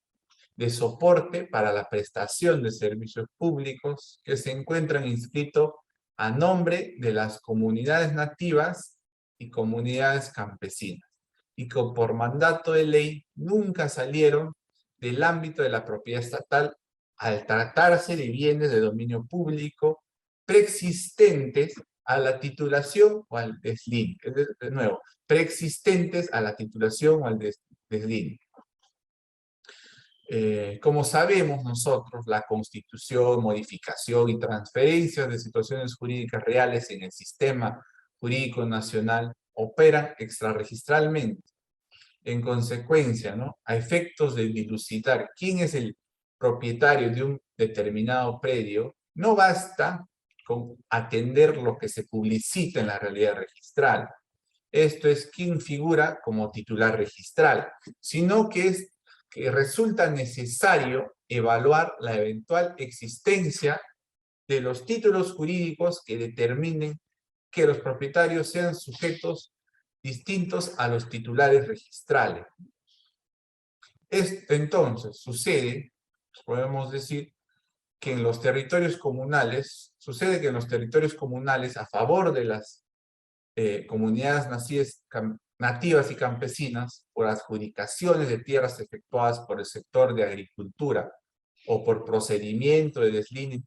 Speaker 2: de soporte para la prestación de servicios públicos que se encuentran inscritos a nombre de las comunidades nativas y comunidades campesinas y que por mandato de ley nunca salieron del ámbito de la propiedad estatal al tratarse de bienes de dominio público preexistentes a la titulación o al deslinde. De nuevo, preexistentes a la titulación o al deslinde. Como sabemos nosotros, la constitución, modificación y transferencia de situaciones jurídicas reales en el sistema jurídico nacional operan extrarregistralmente. En consecuencia, ¿no? A efectos de dilucidar quién es el propietario de un determinado predio, no basta con atender lo que se publicita en la realidad registral. Esto es quién figura como titular registral, sino que resulta necesario evaluar la eventual existencia de los títulos jurídicos que determinen que los propietarios sean sujetos distintos a los titulares registrales. Esto entonces sucede, podemos decir, que en los territorios comunales, a favor de las comunidades nativas y campesinas, por adjudicaciones de tierras efectuadas por el sector de agricultura o por procedimiento de deslinde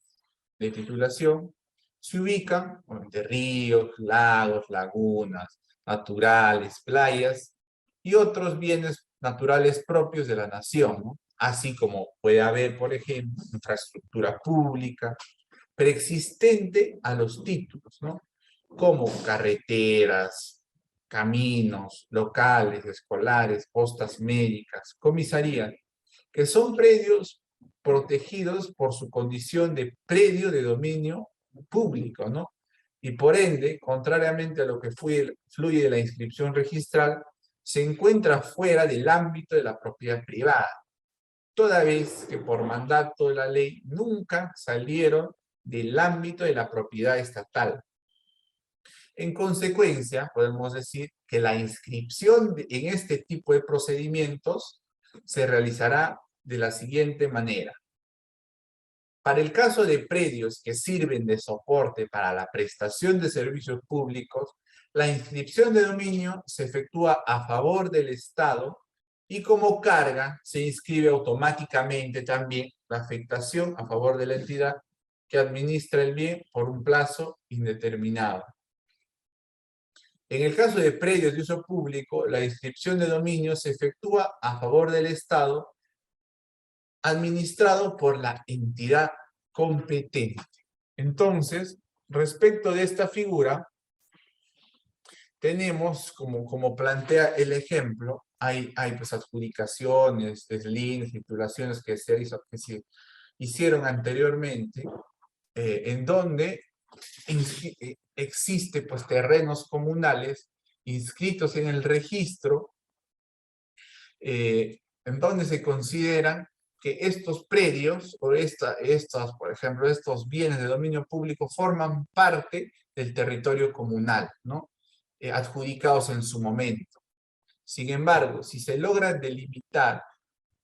Speaker 2: de titulación, se ubican de ríos, lagos, lagunas, naturales, playas y otros bienes naturales propios de la nación, ¿no? Así como puede haber, por ejemplo, infraestructura pública preexistente a los títulos, ¿no? Como carreteras, caminos, locales, escolares, postas médicas, comisarías, que son predios protegidos por su condición de predio de dominio público, ¿no? Y por ende, contrariamente a lo que fluye de la inscripción registral, se encuentra fuera del ámbito de la propiedad privada, toda vez que por mandato de la ley nunca salieron del ámbito de la propiedad estatal. En consecuencia, podemos decir que la inscripción en este tipo de procedimientos se realizará de la siguiente manera. Para el caso de predios que sirven de soporte para la prestación de servicios públicos, la inscripción de dominio se efectúa a favor del Estado y como carga se inscribe automáticamente también la afectación a favor de la entidad que administra el bien por un plazo indeterminado. En el caso de predios de uso público, la inscripción de dominio se efectúa a favor del Estado administrado por la entidad competente. Entonces, respecto de esta figura, tenemos, como plantea el ejemplo, hay pues adjudicaciones, deslines, titulaciones que se hicieron anteriormente, en donde existe pues terrenos comunales inscritos en el registro, en donde se consideran que estos predios o por ejemplo, estos bienes de dominio público forman parte del territorio comunal, ¿no? Adjudicados en su momento. Sin embargo, si se logra delimitar,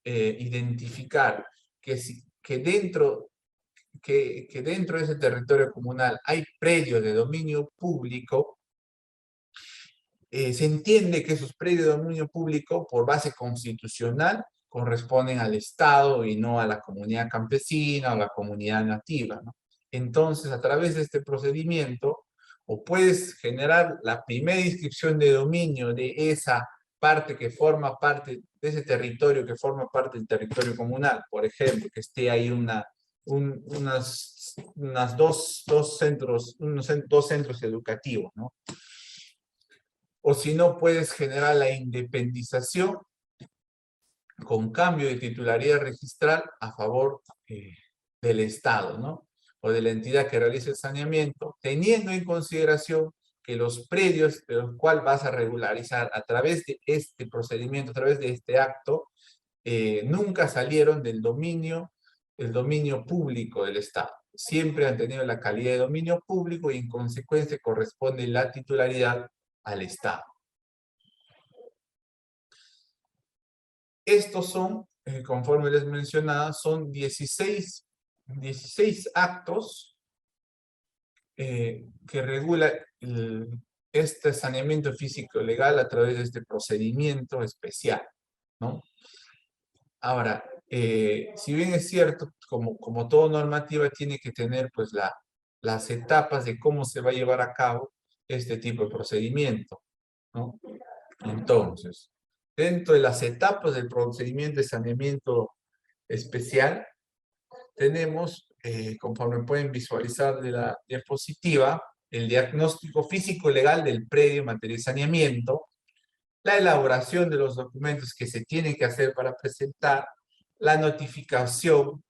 Speaker 2: identificar que dentro de ese territorio comunal hay predios de dominio público, se entiende que esos predios de dominio público, por base constitucional, corresponden al Estado y no a la comunidad campesina o la comunidad nativa, ¿no? Entonces, a través de este procedimiento, o puedes generar la primera inscripción de dominio de esa parte que forma parte de ese territorio, que forma parte del territorio comunal, por ejemplo, que esté ahí dos centros educativos, ¿no? O si no, puedes generar la independización con cambio de titularidad registral a favor del Estado, ¿no? O de la entidad que realice el saneamiento, teniendo en consideración que los predios de los cuales vas a regularizar a través de este procedimiento, a través de este acto, nunca salieron del dominio público del Estado. Siempre han tenido la calidad de dominio público y en consecuencia corresponde la titularidad al Estado. Estos son, conforme les mencionaba, son 16 actos que regula este saneamiento físico legal a través de este procedimiento especial, ¿no? Ahora, si bien es cierto, como toda normativa tiene que tener pues las etapas de cómo se va a llevar a cabo este tipo de procedimiento, ¿no? Entonces, dentro de las etapas del procedimiento de saneamiento especial, tenemos, conforme pueden visualizar de la diapositiva, el diagnóstico físico-legal del predio en materia de saneamiento, la elaboración de los documentos que se tienen que hacer para presentar, la notificación,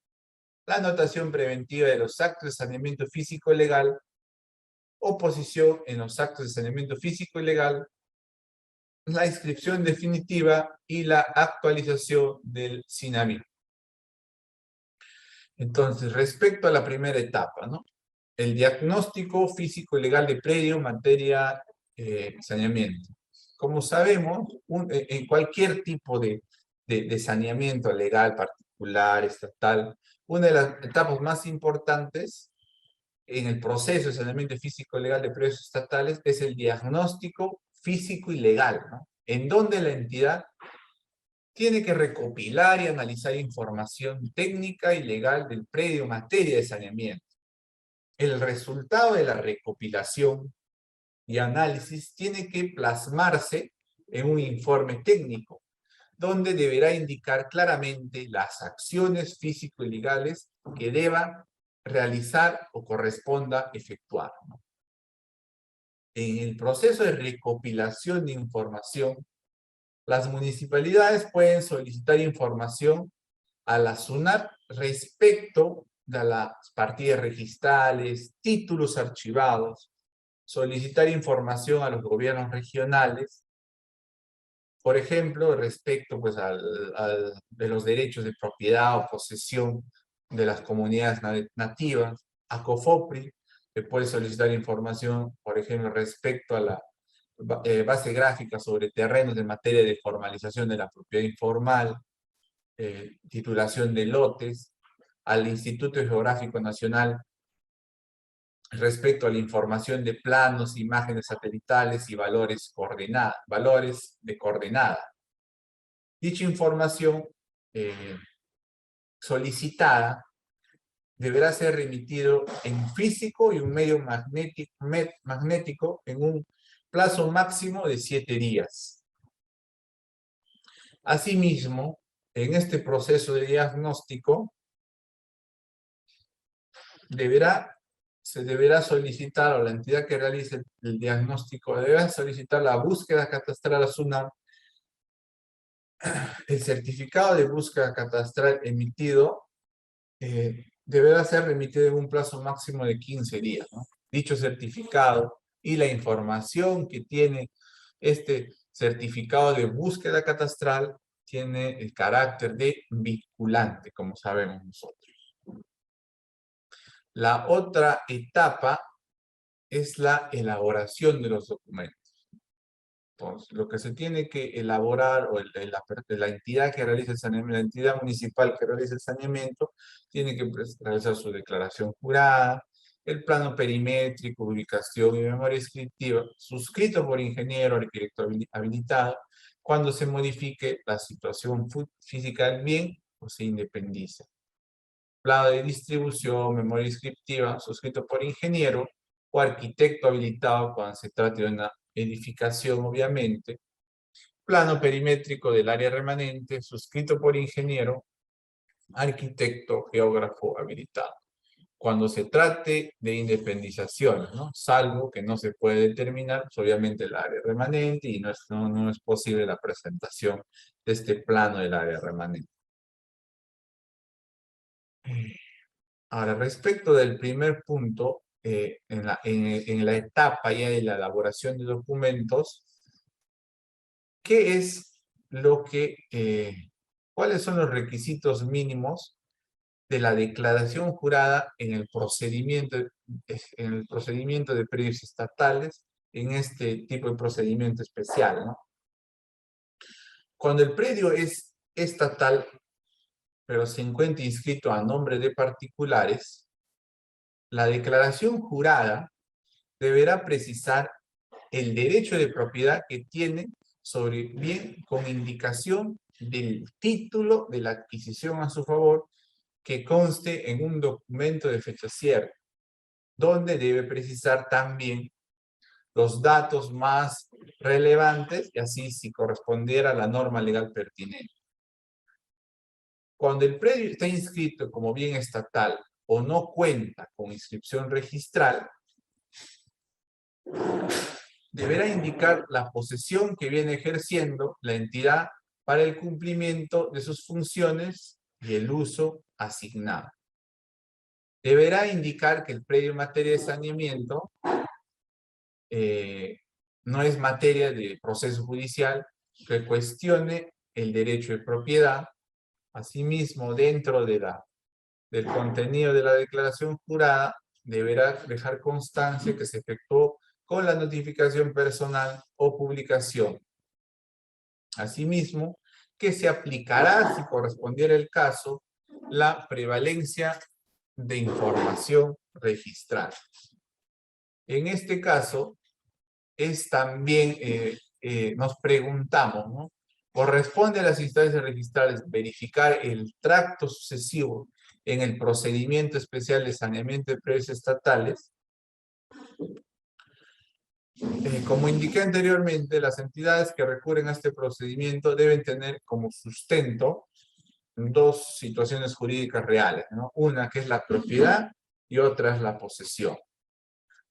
Speaker 2: la anotación preventiva de los actos de saneamiento físico y legal, oposición en los actos de saneamiento físico y legal, la inscripción definitiva y la actualización del SINAMI. Entonces, respecto a la primera etapa, ¿no? El diagnóstico físico y legal de predio en materia saneamiento. Como sabemos, en cualquier tipo de saneamiento legal, particular, estatal, una de las etapas más importantes en el proceso de saneamiento físico y legal de predios estatales es el diagnóstico físico y legal, ¿no? En donde la entidad tiene que recopilar y analizar información técnica y legal del predio en materia de saneamiento. El resultado de la recopilación y análisis tiene que plasmarse en un informe técnico, donde deberá indicar claramente las acciones físico y legales que deba realizar o corresponda efectuar, ¿no? En el proceso de recopilación de información, las municipalidades pueden solicitar información a la SUNAT respecto de las partidas registrales, títulos archivados, solicitar información a los gobiernos regionales, por ejemplo, respecto pues, de los derechos de propiedad o posesión de las comunidades nativas, a COFOPRI, que puede solicitar información, por ejemplo, respecto a la base gráfica sobre terrenos en materia de formalización de la propiedad informal, titulación de lotes, al Instituto Geográfico Nacional respecto a la información de planos, imágenes satelitales y valores de coordenada. Dicha información solicitada deberá ser remitido en físico y un medio magnético en un plazo máximo de 7 días. Asimismo, en este proceso de diagnóstico, deberá se deberá solicitar, o la entidad que realice el diagnóstico deberá solicitar la búsqueda catastral a SUNAT. El certificado de búsqueda catastral emitido deberá ser remitido en un plazo máximo de 15 días, ¿no? Dicho certificado y la información que tiene este certificado de búsqueda catastral tiene el carácter de vinculante, como sabemos nosotros. La otra etapa es la elaboración de los documentos. Entonces, lo que se tiene que elaborar, o la entidad que realiza el saneamiento, la entidad municipal que realiza el saneamiento, tiene que realizar su declaración jurada, el plano perimétrico, ubicación y memoria descriptiva, suscrito por ingeniero o arquitecto habilitado, cuando se modifique la situación física del bien o se independice. Plano de distribución, memoria descriptiva, suscrito por ingeniero o arquitecto habilitado cuando se trate de una edificación, obviamente. Plano perimétrico del área remanente, suscrito por ingeniero, arquitecto, geógrafo habilitado. Cuando se trate de independizaciones, ¿no? Salvo que no se puede determinar, pues, obviamente, el área remanente y no es posible la presentación de este plano del área remanente. Ahora, respecto del primer punto, en la etapa ya de la elaboración de documentos, ¿qué es cuáles son los requisitos mínimos de la declaración jurada en el procedimiento de predios estatales, en este tipo de procedimiento especial, ¿no? Cuando el predio es estatal, pero se encuentra inscrito a nombre de particulares, la declaración jurada deberá precisar el derecho de propiedad que tiene sobre bien con indicación del título de la adquisición a su favor que conste en un documento de fecha cierta, donde debe precisar también los datos más relevantes y así si correspondiera a la norma legal pertinente. Cuando el predio está inscrito como bien estatal o no cuenta con inscripción registral, deberá indicar la posesión que viene ejerciendo la entidad para el cumplimiento de sus funciones y el uso asignado. Deberá indicar que el predio en materia de saneamiento no es materia de proceso judicial que cuestione el derecho de propiedad. Asimismo, dentro del contenido de la declaración jurada, deberá dejar constancia que se efectuó con la notificación personal o publicación. Asimismo, que se aplicará, si correspondiera el caso, la prevalencia de información registrada. En este caso, es también, nos preguntamos, ¿no? ¿Corresponde a las instancias registrales verificar el tracto sucesivo en el procedimiento especial de saneamiento de predios estatales? Como indiqué anteriormente, las entidades que recurren a este procedimiento deben tener como sustento dos situaciones jurídicas reales, ¿no? Una que es la propiedad y otra es la posesión.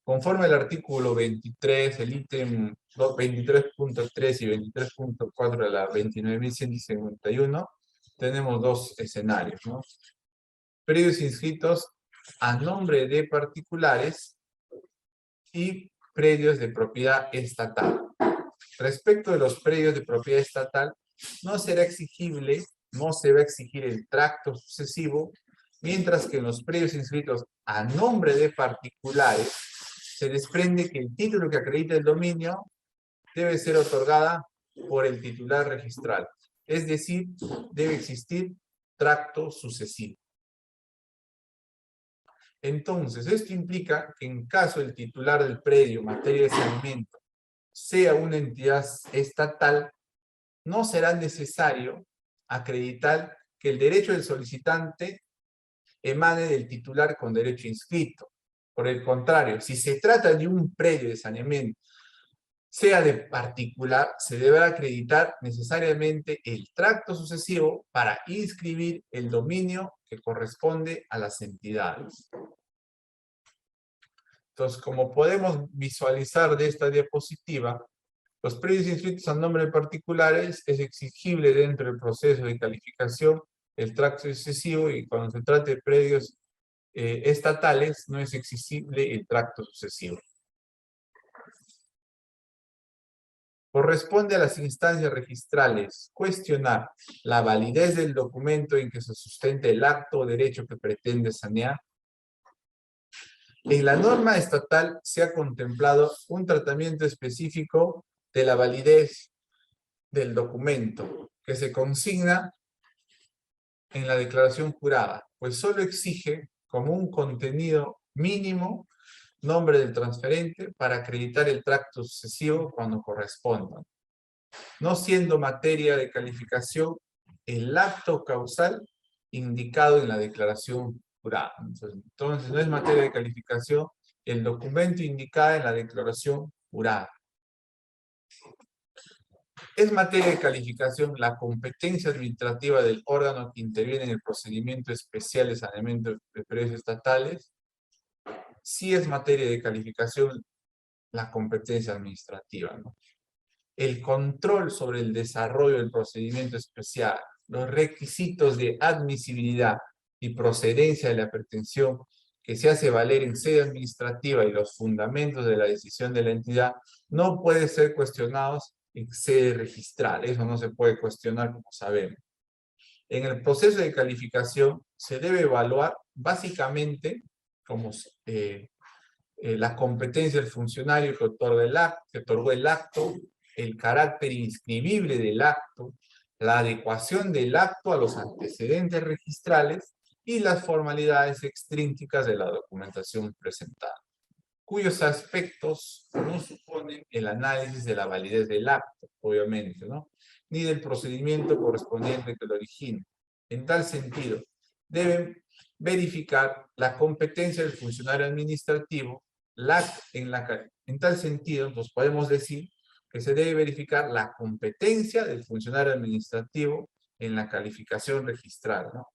Speaker 2: Conforme al artículo 23, el ítem 23.3 y 23.4 de la 29.151, tenemos dos escenarios, ¿no? Predios inscritos a nombre de particulares y predios de propiedad estatal. Respecto de los predios de propiedad estatal, no se va a exigir el tracto sucesivo, mientras que en los predios inscritos a nombre de particulares se desprende que el título que acredita el dominio debe ser otorgada por el titular registral. Es decir, debe existir tracto sucesivo. Entonces, esto implica que en caso el titular del predio en materia de saneamiento sea una entidad estatal, no será necesario acreditar que el derecho del solicitante emane del titular con derecho inscrito. Por el contrario, si se trata de un predio de saneamiento, sea de particular, se deberá acreditar necesariamente el tracto sucesivo para inscribir el dominio que corresponde a las entidades. Entonces, como podemos visualizar de esta diapositiva, los predios inscritos a nombre de particulares es exigible dentro del proceso de calificación el tracto sucesivo, y cuando se trate de predios estatales no es exigible el tracto sucesivo. Corresponde a las instancias registrales cuestionar la validez del documento en que se sustente el acto o derecho que pretende sanear. En la norma estatal se ha contemplado un tratamiento específico de la validez del documento que se consigna en la declaración jurada, pues solo exige como un contenido mínimo nombre del transferente para acreditar el tracto sucesivo cuando corresponda, no siendo materia de calificación el acto causal indicado en la declaración jurada. Entonces, no es materia de calificación el documento indicado en la declaración jurada. Es materia de calificación la competencia administrativa del órgano que interviene en el procedimiento especial de saneamiento de predios estatales. Sí es materia de calificación la competencia administrativa, ¿no? El control sobre el desarrollo del procedimiento especial, los requisitos de admisibilidad y procedencia de la pretensión que se hace valer en sede administrativa y los fundamentos de la decisión de la entidad no pueden ser cuestionados en sede registral. Eso no se puede cuestionar, como sabemos. En el proceso de calificación se debe evaluar básicamente como la competencia del funcionario que otorgó el acto, el carácter inscribible del acto, la adecuación del acto a los antecedentes registrales y las formalidades extrínsecas de la documentación presentada, cuyos aspectos no suponen el análisis de la validez del acto, obviamente, ¿no?, ni del procedimiento correspondiente que lo origine. En tal sentido, deben verificar la competencia del funcionario administrativo. En tal sentido, nos podemos decir que se debe verificar la competencia del funcionario administrativo en la calificación registral, ¿no?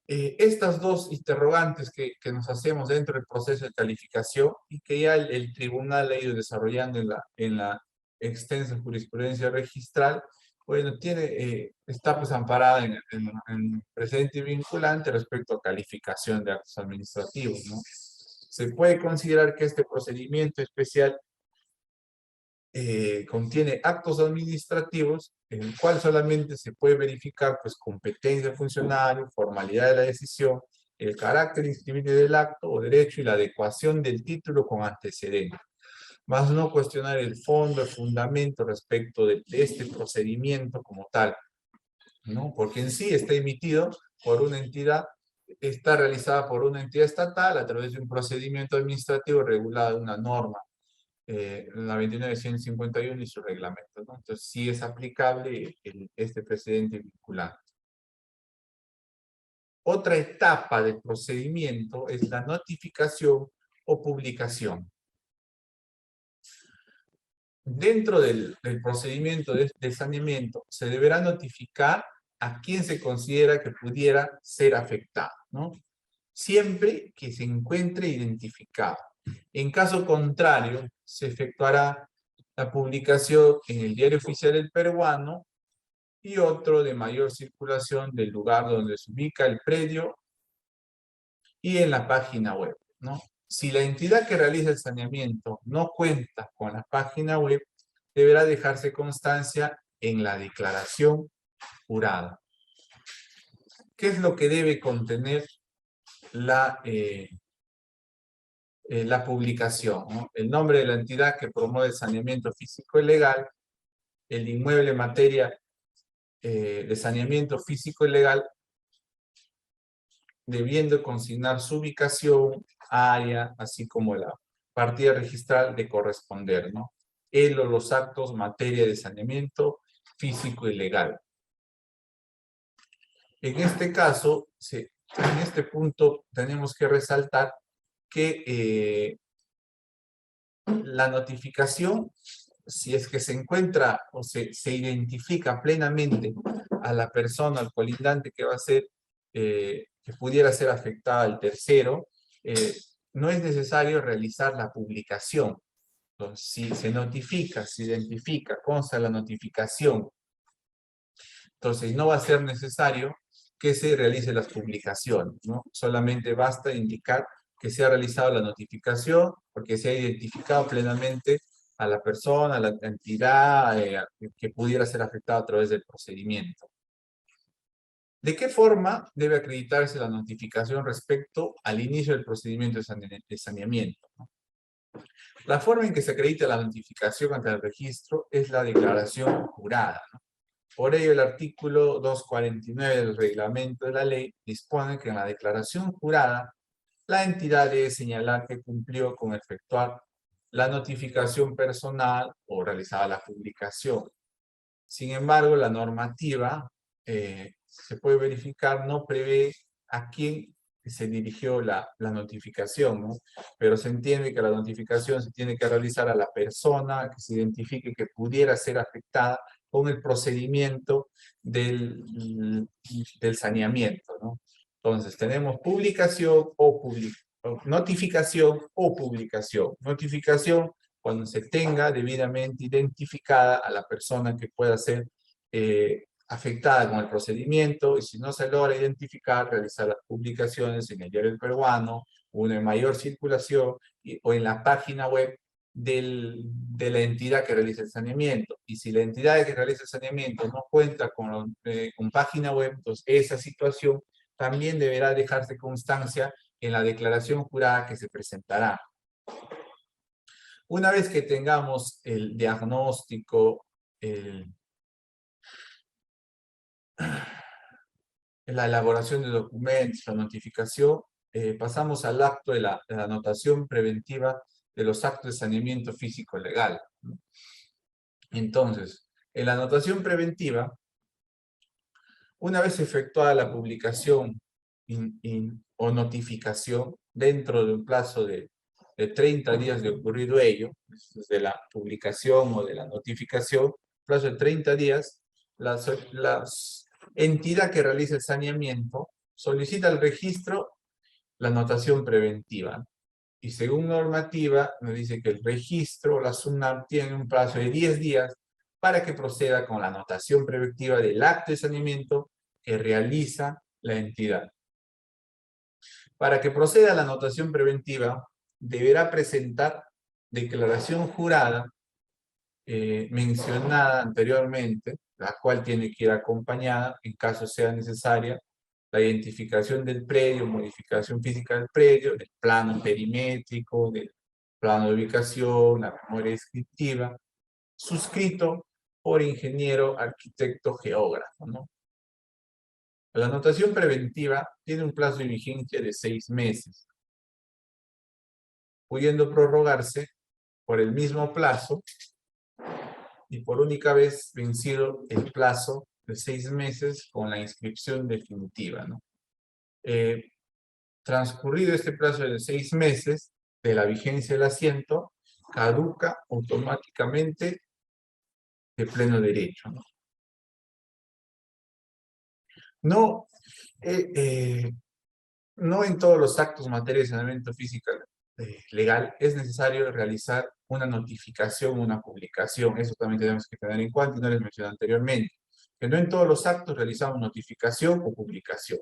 Speaker 2: Estas dos interrogantes que nos hacemos dentro del proceso de calificación y que ya el tribunal ha ido desarrollando en la extensa jurisprudencia registral, bueno, está pues amparada en precedente vinculante respecto a calificación de actos administrativos, ¿no? Se puede considerar que este procedimiento especial contiene actos administrativos en el cual solamente se puede verificar pues competencia del funcionario, formalidad de la decisión, el carácter inscribible del acto o derecho y la adecuación del título con antecedentes, más no cuestionar el fondo, el fundamento respecto de este procedimiento como tal, ¿no? Porque en sí está emitido por una entidad, está realizada por una entidad estatal a través de un procedimiento administrativo regulado en una norma, la 29.151 y su reglamento, ¿no? Entonces sí es aplicable este precedente vinculante. Otra etapa del procedimiento es la notificación o publicación. Dentro del procedimiento de saneamiento se deberá notificar a quien se considera que pudiera ser afectado, ¿no?, siempre que se encuentre identificado. En caso contrario, se efectuará la publicación en el Diario Oficial del Peruano y otro de mayor circulación del lugar donde se ubica el predio y en la página web, ¿no? Si la entidad que realiza el saneamiento no cuenta con la página web, deberá dejarse constancia en la declaración jurada. ¿Qué es lo que debe contener la publicación, ¿no? El nombre de la entidad que promueve el saneamiento físico y legal, el inmueble en materia de saneamiento físico y legal, debiendo consignar su ubicación, área, así como la partida registral de corresponder, ¿no?, él o los actos materia de saneamiento físico y legal. En este caso, en este punto tenemos que resaltar que la notificación, si es que se encuentra o se identifica plenamente a la persona, al colindante que va a ser, que pudiera ser afectada al tercero, no es necesario realizar la publicación. Entonces, si se notifica, se identifica, consta la notificación, entonces no va a ser necesario que se realice las publicaciones, ¿no? Solamente basta indicar que se ha realizado la notificación porque se ha identificado plenamente a la persona, a la entidad que pudiera ser afectada a través del procedimiento. ¿De qué forma debe acreditarse la notificación respecto al inicio del procedimiento de saneamiento? La forma en que se acredita la notificación ante el registro es la declaración jurada, ¿no? Por ello, el artículo 249 del reglamento de la ley dispone que en la declaración jurada, la entidad debe señalar que cumplió con efectuar la notificación personal o realizada la publicación. Sin embargo, la normativa, se puede verificar, no prevé a quién se dirigió la notificación, ¿no? Pero se entiende que la notificación se tiene que realizar a la persona que se identifique que pudiera ser afectada con el procedimiento del saneamiento, ¿no? Entonces, tenemos publicación o notificación o publicación. Notificación cuando se tenga debidamente identificada a la persona que pueda ser afectada con el procedimiento, y si no se logra identificar, realizar las publicaciones en el diario peruano, una en mayor circulación, o en la página web de la entidad que realiza el saneamiento. Y si la entidad que realiza el saneamiento no cuenta con página web, entonces esa situación también deberá dejarse constancia en la declaración jurada que se presentará. Una vez que tengamos el diagnóstico, la elaboración de documentos, la notificación, pasamos al acto de la anotación preventiva de los actos de saneamiento físico legal. Entonces, en la anotación preventiva, una vez efectuada la publicación o notificación dentro de un plazo de 30 días de ocurrido ello, desde la publicación o de la notificación, plazo de 30 días, la entidad que realiza el saneamiento solicita al registro la anotación preventiva. Y según normativa, nos dice que el registro, la SUNAT, tiene un plazo de 10 días para que proceda con la anotación preventiva del acto de saneamiento que realiza la entidad. Para que proceda la anotación preventiva, deberá presentar declaración jurada mencionada anteriormente, la cual tiene que ir acompañada, en caso sea necesaria, la identificación del predio, modificación física del predio, del plano perimétrico, del plano de ubicación, la memoria descriptiva, suscrito por ingeniero, arquitecto, geógrafo, ¿no? La anotación preventiva tiene un plazo de vigencia de 6 meses, pudiendo prorrogarse por el mismo plazo y por única vez vencido el plazo de 6 meses con la inscripción definitiva, ¿no? Transcurrido este plazo de 6 meses de la vigencia del asiento, caduca automáticamente de pleno derecho, ¿no? No, no en todos los actos en materia de saneamiento físico legal es necesario realizar una notificación, una publicación. Eso también tenemos que tener en cuenta y no les mencioné anteriormente. Que no en todos los actos realizamos notificación o publicación.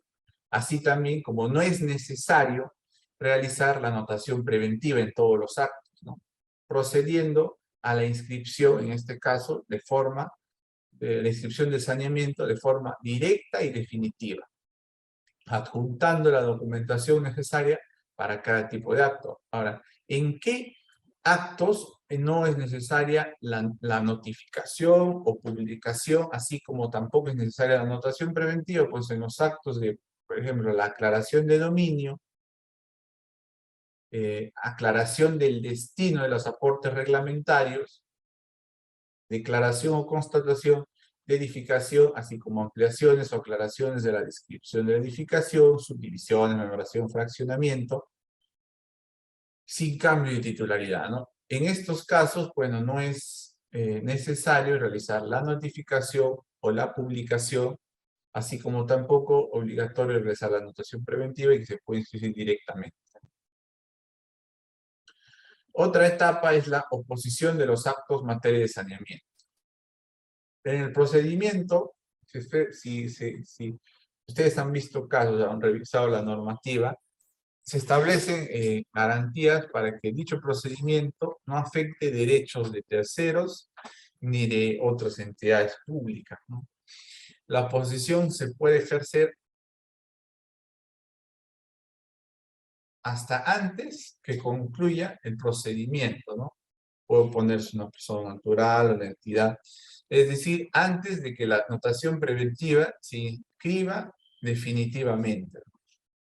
Speaker 2: Así también como no es necesario realizar la anotación preventiva en todos los actos, ¿no? Procediendo a la inscripción, en este caso, de forma, la inscripción de saneamiento de forma directa y definitiva, adjuntando la documentación necesaria para cada tipo de acto. Ahora, ¿en qué actos no es necesaria la notificación o publicación, así como tampoco es necesaria la anotación preventiva? Pues en los actos de, por ejemplo, la aclaración de dominio, aclaración del destino de los aportes reglamentarios, declaración o constatación de edificación, así como ampliaciones o aclaraciones de la descripción de la edificación, subdivisiones, memoración, fraccionamiento, sin cambio de titularidad, ¿no? En estos casos, bueno, no es necesario realizar la notificación o la publicación, así como tampoco obligatorio realizar la anotación preventiva y que se puede inscribir directamente. Otra etapa es la oposición de los actos en materia de saneamiento. En el procedimiento, si ustedes han visto casos, han revisado la normativa, se establecen garantías para que dicho procedimiento no afecte derechos de terceros ni de otras entidades públicas, ¿no? La oposición se puede ejercer hasta antes que concluya el procedimiento, ¿no? Puede oponerse una persona natural, una entidad, es decir, antes de que la notación preventiva se inscriba definitivamente,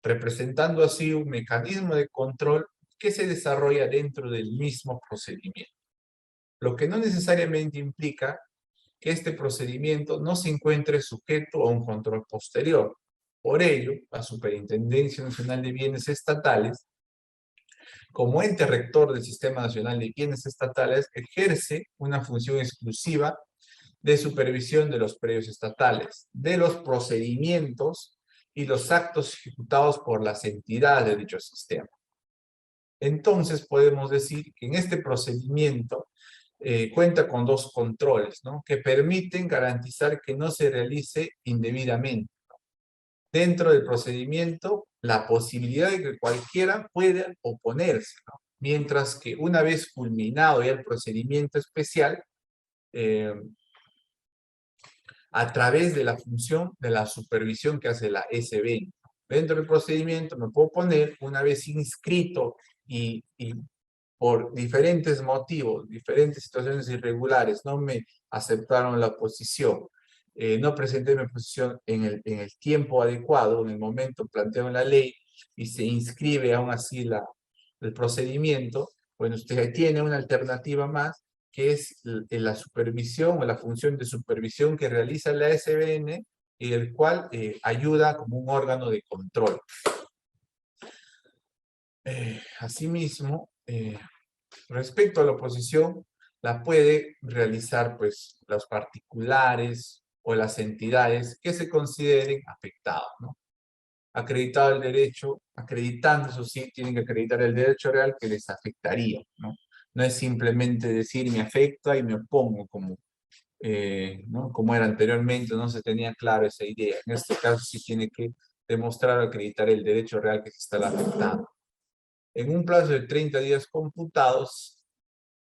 Speaker 2: representando así un mecanismo de control que se desarrolla dentro del mismo procedimiento, lo que no necesariamente implica que este procedimiento no se encuentre sujeto a un control posterior. Por ello, la Superintendencia Nacional de Bienes Estatales, como ente rector del Sistema Nacional de Bienes Estatales, ejerce una función exclusiva de supervisión de los predios estatales, de los procedimientos y los actos ejecutados por las entidades de dicho sistema. Entonces podemos decir que en este procedimiento cuenta con dos controles, ¿no?, que permiten garantizar que no se realice indebidamente. Dentro del procedimiento, la posibilidad de que cualquiera pueda oponerse, ¿no?, mientras que una vez culminado ya el procedimiento especial, a través de la función de la supervisión que hace la SB. Dentro del procedimiento me puedo poner, una vez inscrito y por diferentes motivos, diferentes situaciones irregulares, no me aceptaron la oposición, no presenté mi oposición en el tiempo adecuado, en el momento planteado en la ley, y se inscribe aún así el procedimiento, bueno, usted tiene una alternativa más, que es la supervisión o la función de supervisión que realiza la SBN, y el cual ayuda como un órgano de control. Asimismo, respecto a la oposición, la puede realizar pues los particulares o las entidades que se consideren afectados, ¿no? Acreditado el derecho, acreditando, eso sí, tienen que acreditar el derecho real que les afectaría, ¿no? No es simplemente decir me afecta y me opongo como, ¿no?, como era anteriormente, no se tenía claro esa idea. En este caso sí tiene que demostrar o acreditar el derecho real que se está afectando. En un plazo de 30 días computados,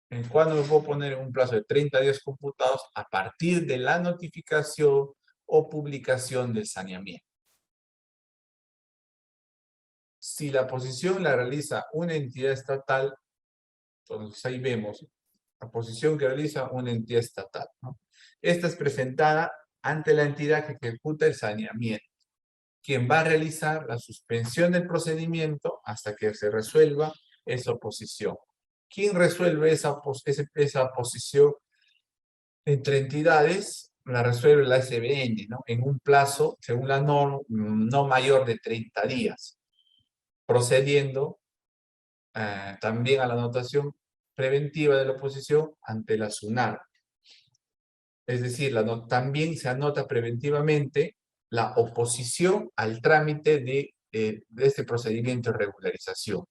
Speaker 2: ¿en cuándo me puedo poner? En un plazo de 30 días computados a partir de la notificación o publicación del saneamiento. Si la oposición la realiza una entidad estatal, entonces ahí vemos la oposición que realiza una entidad estatal, ¿no? Esta es presentada ante la entidad que ejecuta el saneamiento, quien va a realizar la suspensión del procedimiento hasta que se resuelva esa oposición. ¿Quién resuelve esa oposición entre entidades? La resuelve la SBN, ¿no?, en un plazo, según la norma, no mayor de 30 días, procediendo también a la anotación preventiva de la oposición ante la SUNAT. Es decir, también se anota preventivamente la oposición al trámite de este procedimiento de regularización.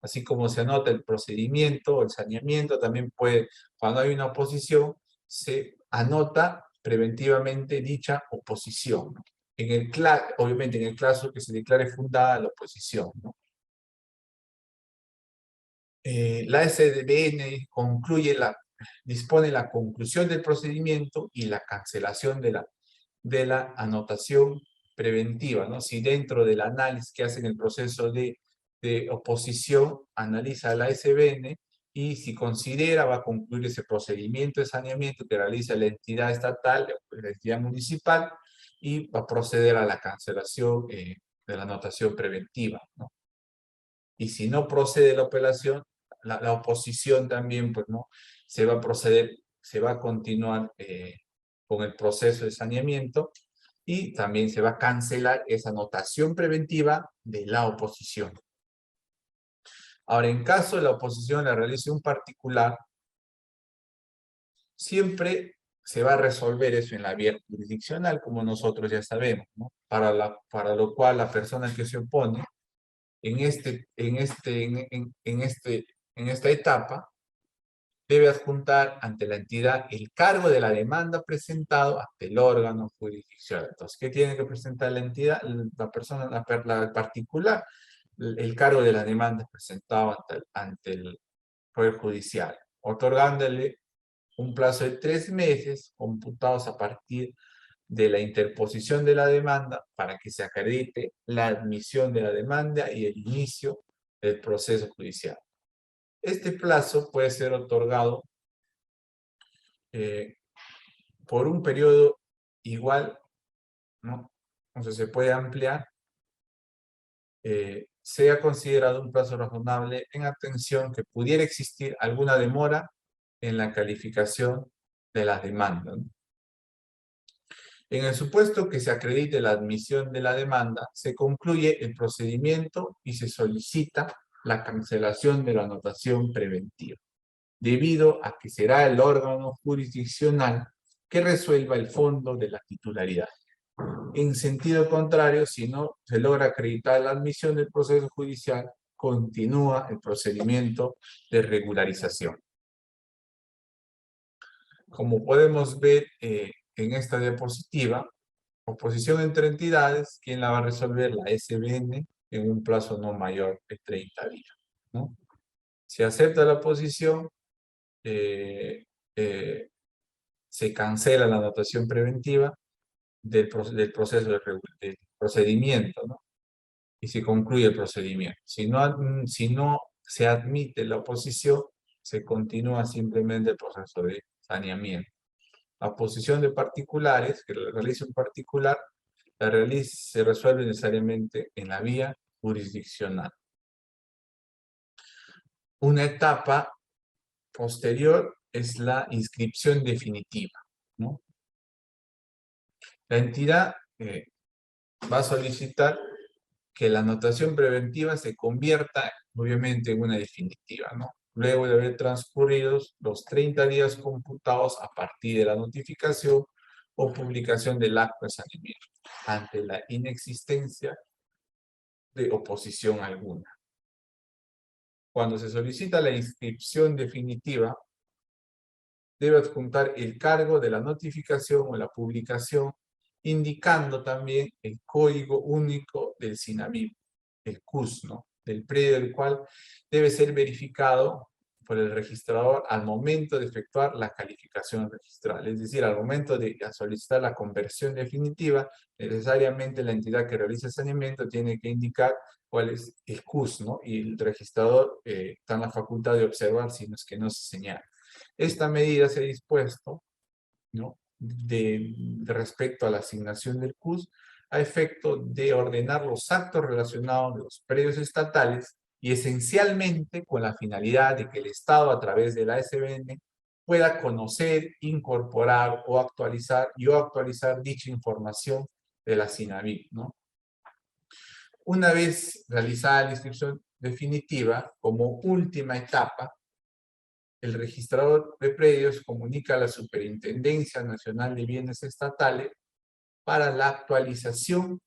Speaker 2: Así como se anota el procedimiento, el saneamiento, también puede, cuando hay una oposición, se anota preventivamente dicha oposición, ¿no? Obviamente en el caso que se declare fundada la oposición, ¿no? La SBN dispone la conclusión del procedimiento y la cancelación de la anotación preventiva, ¿no? Si dentro del análisis que hacen el proceso de oposición, analiza la SBN y si considera va a concluir ese procedimiento de saneamiento que realiza la entidad estatal, la entidad municipal, y va a proceder a la cancelación de la anotación preventiva, ¿no? Y si no procede la apelación, la oposición también, pues, ¿no?, se va a proceder, se va a continuar con el proceso de saneamiento y también se va a cancelar esa anotación preventiva de la oposición. Ahora, en caso de la oposición la realice un particular, siempre se va a resolver eso en la vía jurisdiccional, como nosotros ya sabemos, ¿no? Para lo cual la persona que se opone en este en esta etapa, debe adjuntar ante la entidad el cargo de la demanda presentado ante el órgano jurisdiccional. Entonces, ¿qué tiene que presentar la entidad? La persona, la particular, el cargo de la demanda presentado ante el Poder Judicial, otorgándole un plazo de 3 meses computados a partir de la interposición de la demanda para que se acredite la admisión de la demanda y el inicio del proceso judicial. Este plazo puede ser otorgado por un periodo igual, ¿no? Entonces se puede ampliar, sea considerado un plazo razonable en atención que pudiera existir alguna demora en la calificación de las demandas, ¿no? En el supuesto que se acredite la admisión de la demanda, se concluye el procedimiento y se solicita la cancelación de la anotación preventiva, debido a que será el órgano jurisdiccional que resuelva el fondo de la titularidad. En sentido contrario, si no se logra acreditar la admisión del proceso judicial, continúa el procedimiento de regularización. Como podemos ver en esta diapositiva, oposición entre entidades, ¿quién la va a resolver? La SBN en un plazo no mayor de 30 días, ¿no? Si acepta la oposición, se cancela la anotación preventiva del proceso del procedimiento, ¿no? Y se concluye el procedimiento. Si no se admite la oposición, se continúa simplemente el proceso de saneamiento. La oposición de particulares, que la realiza un particular, se resuelve necesariamente en la vía jurisdiccional. Una etapa posterior es la inscripción definitiva, ¿no? La entidad va a solicitar que la anotación preventiva se convierta, obviamente, en una definitiva, ¿no? Luego de haber transcurrido los 30 días computados a partir de la notificación o publicación del acto de saneamiento, ante la inexistencia de oposición alguna. Cuando se solicita la inscripción definitiva, debe adjuntar el cargo de la notificación o la publicación, indicando también el código único del SINAVIP, el CUS, ¿no? Del predio del cual debe ser verificado por el registrador al momento de efectuar la calificación registral. Es decir, al momento de solicitar la conversión definitiva, necesariamente la entidad que realiza el saneamiento tiene que indicar cuál es el CUS, ¿no? Y el registrador está en la facultad de observar si no es que no se señala. Esta medida se ha dispuesto, ¿no?, respecto a la asignación del CUS, a efecto de ordenar los actos relacionados de los predios estatales y esencialmente con la finalidad de que el Estado, a través de la SBN, pueda conocer, incorporar o actualizar dicha información de la SINAVIP, ¿no? Una vez realizada la inscripción definitiva, como última etapa, el registrador de predios comunica a la Superintendencia Nacional de Bienes Estatales para la actualización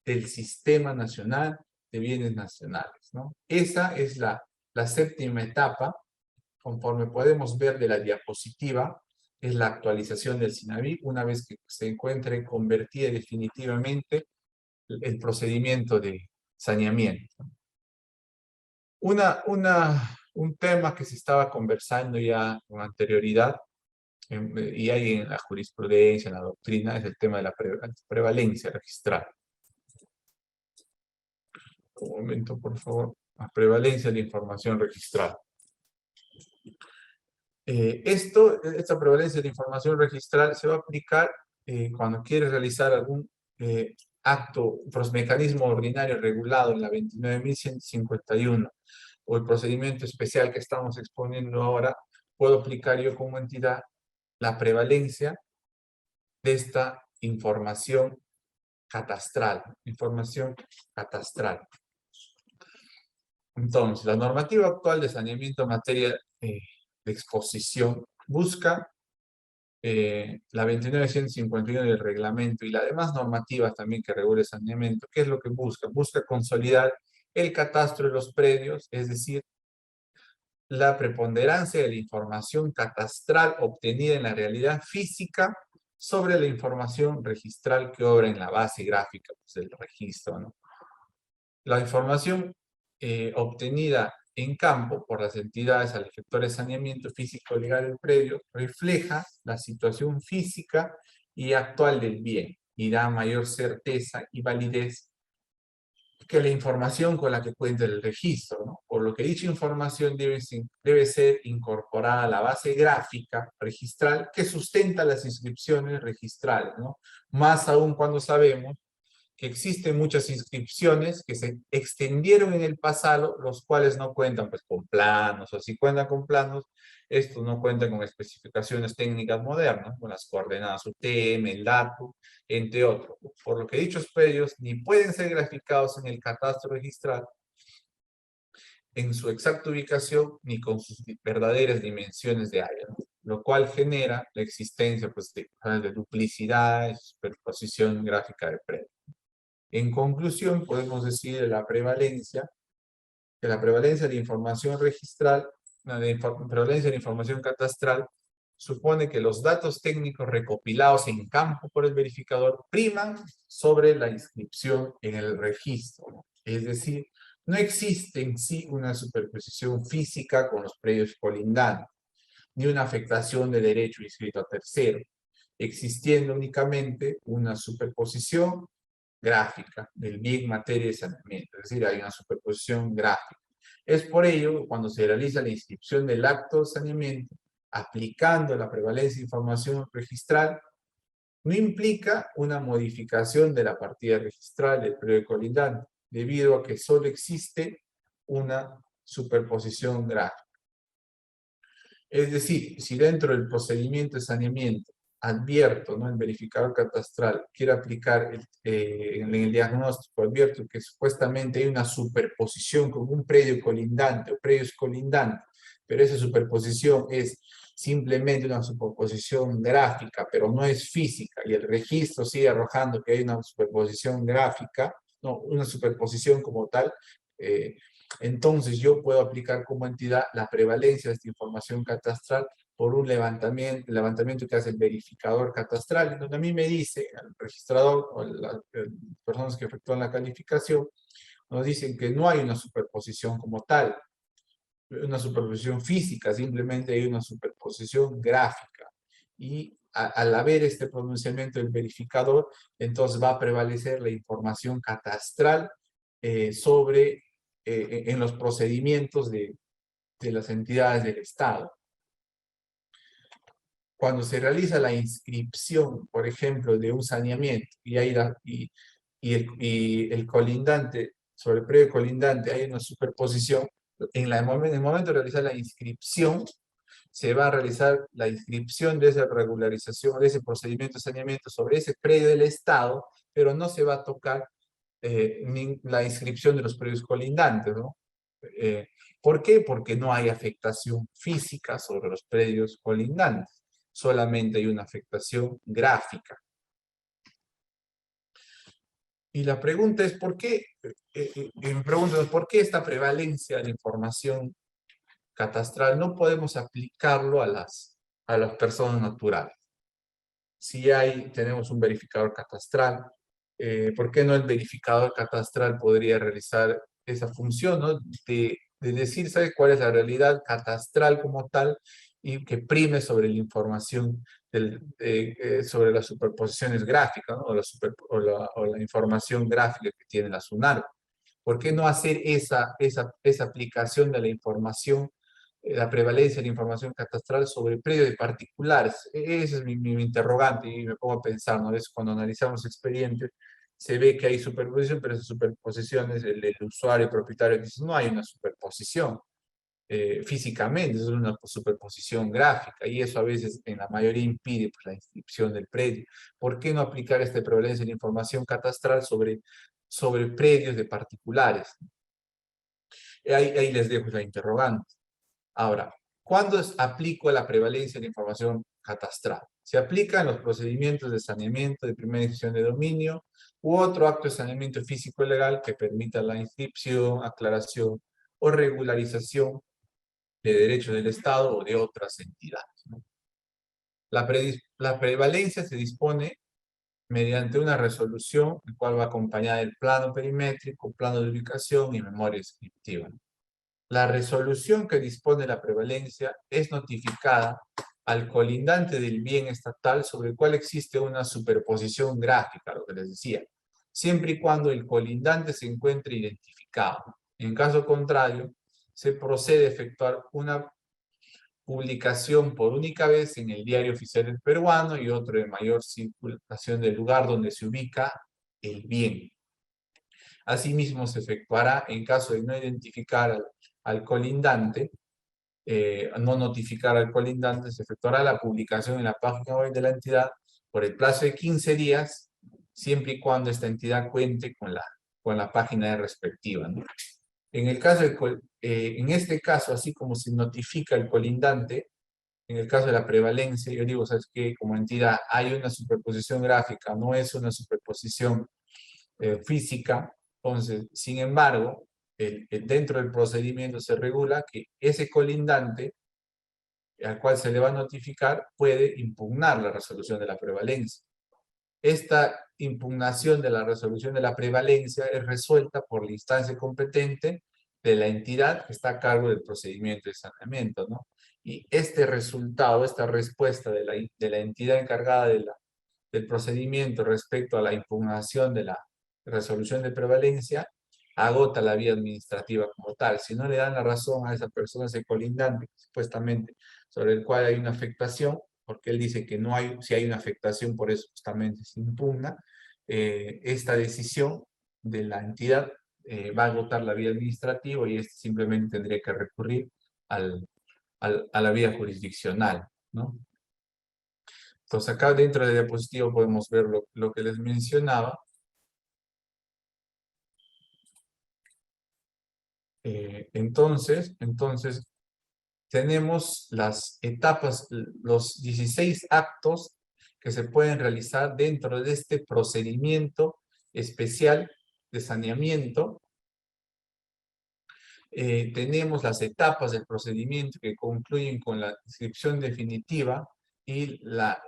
Speaker 2: del Sistema Nacional de Bienes Nacionales, ¿no? Esa es la séptima etapa, conforme podemos ver de la diapositiva, es la actualización del SINAVIP, una vez que se encuentre convertida definitivamente el procedimiento de saneamiento. Un tema que se estaba conversando ya con anterioridad, y hay en la jurisprudencia, en la doctrina, es el tema de la prevalencia registral. Un momento, por favor. La prevalencia de información registral. Esta prevalencia de información registral se va a aplicar cuando quieres realizar algún acto, mecanismo ordinario regulado en la 29.151 o el procedimiento especial que estamos exponiendo ahora. Puedo aplicar yo como entidad la prevalencia de esta información catastral. Entonces, la normativa actual de saneamiento en materia de exposición busca la 29.151 del reglamento y las demás normativas también que regula el saneamiento. ¿Qué es lo que busca? Busca consolidar el catastro de los predios, es decir, la preponderancia de la información catastral obtenida en la realidad física sobre la información registral que obra en la base gráfica, pues, del registro, ¿no? La información obtenida en campo por las entidades al efectuar el saneamiento físico legal del predio refleja la situación física y actual del bien y da mayor certeza y validez que la información con la que cuenta el registro, ¿no? Por lo que dicha información debe ser incorporada a la base gráfica registral que sustenta las inscripciones registrales, ¿no? Más aún cuando sabemos que existen muchas inscripciones que se extendieron en el pasado, los cuales no cuentan pues con planos, o si cuentan con planos, estos no cuentan con especificaciones técnicas modernas, con las coordenadas UTM, el dato, entre otros. Por lo que dichos predios ni pueden ser graficados en el catastro registral en su exacta ubicación ni con sus verdaderas dimensiones de área, ¿no? Lo cual genera la existencia pues, de duplicidad y superposición gráfica de predios. En conclusión, podemos decir que la prevalencia de información registral, prevalencia de información catastral, supone que los datos técnicos recopilados en campo por el verificador priman sobre la inscripción en el registro, ¿no? Es decir, no existe en sí una superposición física con los predios colindantes, ni una afectación de derecho inscrito a tercero, existiendo únicamente una superposición gráfica del bien materia de saneamiento, es decir, hay una superposición gráfica. Es por ello que cuando se realiza la inscripción del acto de saneamiento, aplicando la prevalencia de información registral, no implica una modificación de la partida registral del predio colindante, debido a que solo existe una superposición gráfica. Es decir, si dentro del procedimiento de saneamiento advierto, ¿no? El verificador catastral quiere aplicar en el diagnóstico, advierto que supuestamente hay una superposición con un predio colindante o predios colindantes, pero esa superposición es simplemente una superposición gráfica, pero no es física, y el registro sigue arrojando que hay una superposición gráfica, no, una superposición como tal, entonces yo puedo aplicar como entidad la prevalencia de esta información catastral por un levantamiento que hace el verificador catastral, en donde a mí me dice, al registrador o las personas que efectúan la calificación, nos dicen que no hay una superposición como tal, una superposición física, simplemente hay una superposición gráfica. Y al haber este pronunciamiento del verificador, entonces va a prevalecer la información catastral en los procedimientos de las entidades del Estado. Cuando se realiza la inscripción, por ejemplo, de un saneamiento y el colindante, sobre el predio colindante hay una superposición, en el momento de realizar la inscripción, se va a realizar la inscripción de esa regularización, de ese procedimiento de saneamiento sobre ese predio del Estado, pero no se va a tocar la inscripción de los predios colindantes, ¿no? ¿Por qué? Porque no hay afectación física sobre los predios colindantes, solamente hay una afectación gráfica. Y la pregunta es, ¿por qué? Me pregunto, ¿por qué esta prevalencia de la información catastral no podemos aplicarlo a las personas naturales? Si tenemos un verificador catastral, ¿por qué no el verificador catastral podría realizar esa función, ¿no? de decir, ¿sabe cuál es la realidad catastral como tal? Y que prime sobre la información, sobre las superposiciones gráficas, ¿no? o la información gráfica que tiene la SUNAR. ¿Por qué no hacer esa aplicación de la información, la prevalencia de la información catastral sobre predio de particulares? Ese es mi interrogante y me pongo a pensar, ¿no? Es cuando analizamos expedientes, se ve que hay superposición, pero esas superposiciones, el usuario propietario dice, no hay una superposición físicamente, es una superposición gráfica, y eso a veces en la mayoría impide pues, la inscripción del predio. ¿Por qué no aplicar esta prevalencia de la información catastral sobre predios de particulares? Ahí les dejo la interrogante. Ahora, ¿cuándo aplico la prevalencia de la información catastral? Se aplica en los procedimientos de saneamiento de primera inscripción de dominio u otro acto de saneamiento físico legal que permita la inscripción, aclaración o regularización de derechos del Estado o de otras entidades, ¿no? La prevalencia se dispone mediante una resolución, el cual va acompañada del plano perimétrico, plano de ubicación y memoria descriptiva. La resolución que dispone la prevalencia es notificada al colindante del bien estatal sobre el cual existe una superposición gráfica, lo que les decía, siempre y cuando el colindante se encuentre identificado. En caso contrario, se procede a efectuar una publicación por única vez en el Diario Oficial del Peruano y otro de mayor circulación del lugar donde se ubica el bien. Asimismo, se efectuará, en caso de no identificar al colindante, no notificar al colindante, se efectuará la publicación en la página web de la entidad por el plazo de 15 días, siempre y cuando esta entidad cuente con la página respectiva, ¿no? En este caso, así como se notifica el colindante, en el caso de la prevalencia, yo digo, ¿sabes qué? Como entidad hay una superposición gráfica, no es una superposición física. Entonces, sin embargo, dentro del procedimiento se regula que ese colindante al cual se le va a notificar puede impugnar la resolución de la prevalencia. Esta impugnación de la resolución de la prevalencia es resuelta por la instancia competente de la entidad que está a cargo del procedimiento de saneamiento, ¿no? Y este resultado, esta respuesta de la entidad encargada del procedimiento respecto a la impugnación de la resolución de prevalencia, agota la vía administrativa como tal. Si no le dan la razón a esa persona, ese colindante, supuestamente, sobre el cual hay una afectación, porque él dice que no hay, si hay una afectación, por eso justamente se impugna, esta decisión de la entidad va a agotar la vía administrativa y este simplemente tendría que recurrir a la vía jurisdiccional, ¿no? Entonces acá dentro del diapositivo podemos ver lo que les mencionaba. Entonces, tenemos las etapas, los 16 actos que se pueden realizar dentro de este procedimiento especial de saneamiento. Tenemos las etapas del procedimiento que concluyen con la inscripción definitiva y la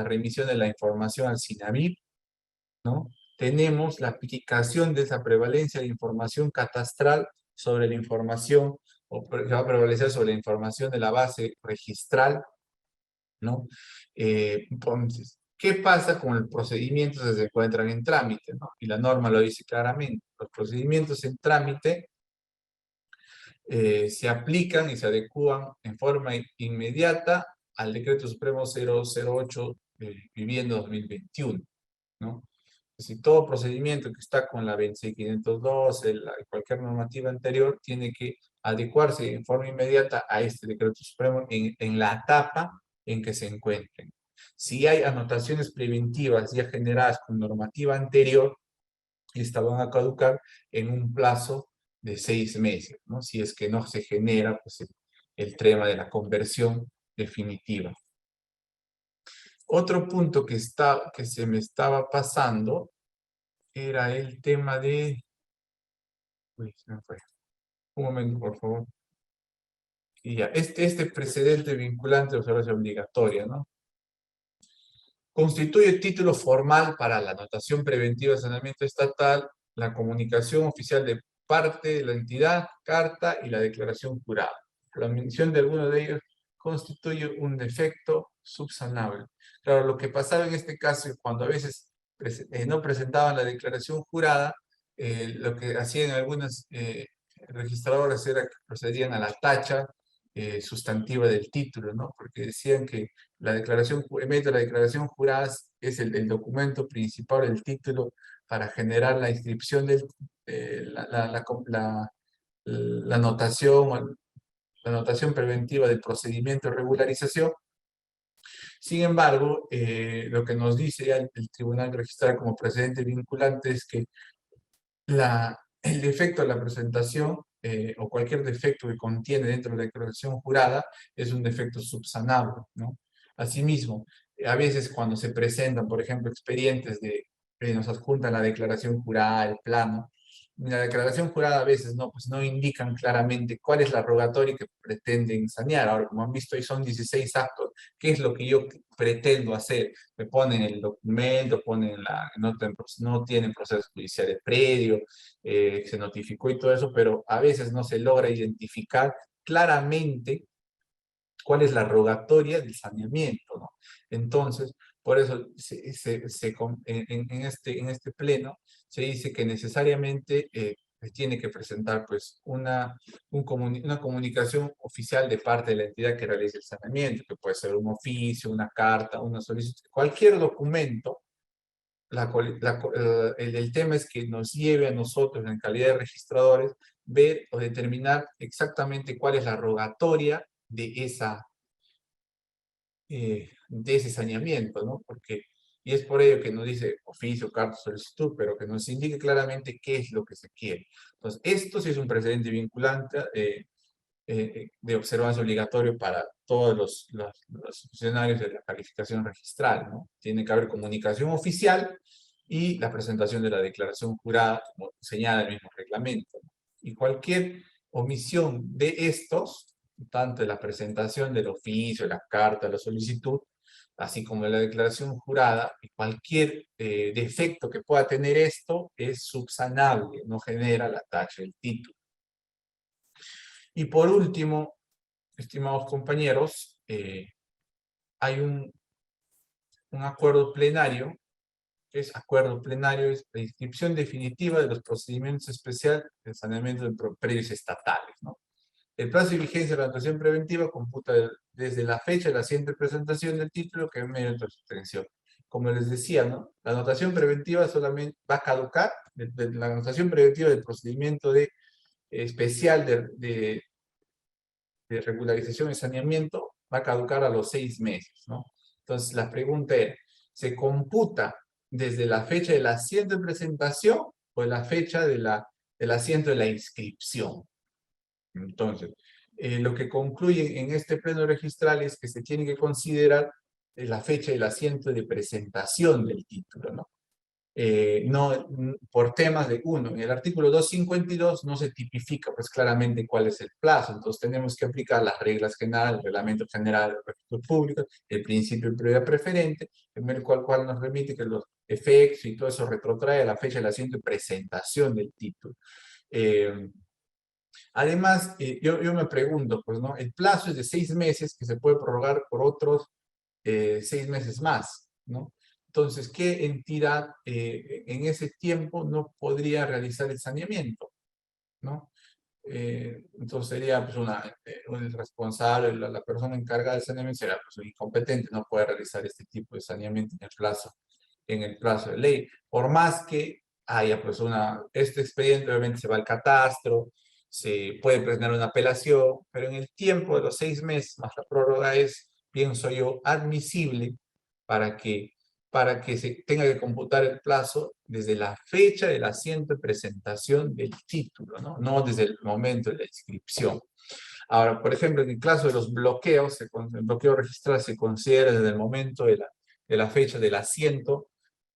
Speaker 2: remisión de la información al SINAVIP, ¿no? Tenemos la aplicación de esa prevalencia de información catastral sobre la información, o que va a prevalecer sobre la información de la base registral, ¿no? Entonces, ¿qué pasa con los procedimientos que se encuentran en trámite, ¿no? Y la norma lo dice claramente. Los procedimientos en trámite se aplican y se adecúan en forma inmediata al Decreto Supremo 008 Vivienda 2021, ¿no? Si todo procedimiento que está con la 26512, cualquier normativa anterior, tiene que adecuarse en forma inmediata a este decreto supremo en la etapa en que se encuentren. Si hay anotaciones preventivas ya generadas con normativa anterior, estas van a caducar en un plazo de 6 meses, ¿no? Si es que no se genera pues, el tema de la conversión definitiva. Otro punto que se me estaba pasando era el tema de... Uy, se me fue. Un momento, por favor. Y ya, este precedente vinculante de observancia obligatoria, ¿no? Constituye título formal para la anotación preventiva de saneamiento estatal, la comunicación oficial de parte de la entidad, carta y la declaración jurada. La mención de alguno de ellos constituye un defecto subsanable. Claro, lo que pasaba en este caso es cuando a veces no presentaban la declaración jurada, lo que hacían algunas registradoras era que procedían a la tacha sustantiva del título, ¿no? Porque decían que la declaración jurada es el documento principal, el título, para generar la inscripción de la anotación preventiva del procedimiento de regularización. Sin embargo, lo que nos dice ya el Tribunal Registral como precedente vinculante es que el defecto de la presentación o cualquier defecto que contiene dentro de la declaración jurada es un defecto subsanable, ¿no? Asimismo, a veces cuando se presentan, por ejemplo, expedientes nos adjuntan la declaración jurada, el plano, la declaración jurada a veces no, pues no indican claramente cuál es la rogatoria que pretenden sanear. Ahora, como han visto, ahí son 16 actos. ¿Qué es lo que yo pretendo hacer? Me ponen el documento, ponen no tienen procesos judiciales previos, se notificó y todo eso, pero a veces no se logra identificar claramente cuál es la rogatoria del saneamiento, ¿no? Entonces, por eso en este pleno se dice que necesariamente se tiene que presentar pues, una comunicación oficial de parte de la entidad que realice el saneamiento, que puede ser un oficio, una carta, una solicitud, cualquier documento. El tema es que nos lleve a nosotros, en calidad de registradores, ver o determinar exactamente cuál es la rogatoria de ese saneamiento, ¿no? Y es por ello que nos dice oficio, carta, solicitud, pero que nos indique claramente qué es lo que se quiere. Entonces, esto sí es un precedente vinculante de observancia obligatorio para todos los funcionarios de la calificación registral, ¿no? Tiene que haber comunicación oficial y la presentación de la declaración jurada, como señala el mismo reglamento, ¿no? Y cualquier omisión de estos, tanto de la presentación del oficio, la carta, la solicitud, así como de la declaración jurada, y cualquier defecto que pueda tener esto es subsanable, no genera la tacha del título. Y por último, estimados compañeros, hay un acuerdo plenario, que es acuerdo plenario, es la inscripción definitiva de los procedimientos especiales de saneamiento de predios estatales, ¿no? El plazo de vigencia de la anotación preventiva computa desde la fecha de la siguiente presentación del título que medio de su extensión. Como les decía, ¿no? La anotación preventiva solamente va a caducar, la anotación preventiva del procedimiento especial de regularización y saneamiento va a caducar a los 6 meses, ¿no? Entonces, la pregunta es, ¿se computa desde la fecha del asiento de presentación o de la fecha del asiento de la inscripción? Entonces, lo que concluye en este pleno registral es que se tiene que considerar la fecha del asiento de presentación del título, ¿no? No por temas de uno. En el artículo 252 no se tipifica pues claramente cuál es el plazo, entonces tenemos que aplicar las reglas generales, el reglamento general de los registros públicos, el principio de prioridad preferente, el cual nos remite que los efectos y todo eso retrotrae a la fecha del asiento de presentación del título. Además, yo me pregunto, pues, ¿no? El plazo es de 6 meses que se puede prorrogar por otros 6 meses más, ¿no? Entonces, ¿qué entidad en ese tiempo no podría realizar el saneamiento, ¿no? Entonces sería pues, el responsable, la persona encargada del saneamiento será pues, un incompetente, no puede realizar este tipo de saneamiento en el plazo de ley. Por más que haya pues este expediente obviamente se va al catastro, se puede presentar una apelación, pero en el tiempo de los 6 meses más la prórroga es, pienso yo, admisible para que se tenga que computar el plazo desde la fecha del asiento de presentación del título, ¿no? No desde el momento de la inscripción. Ahora, por ejemplo, en el caso de los bloqueos, el bloqueo registral se considera desde el momento de la fecha del asiento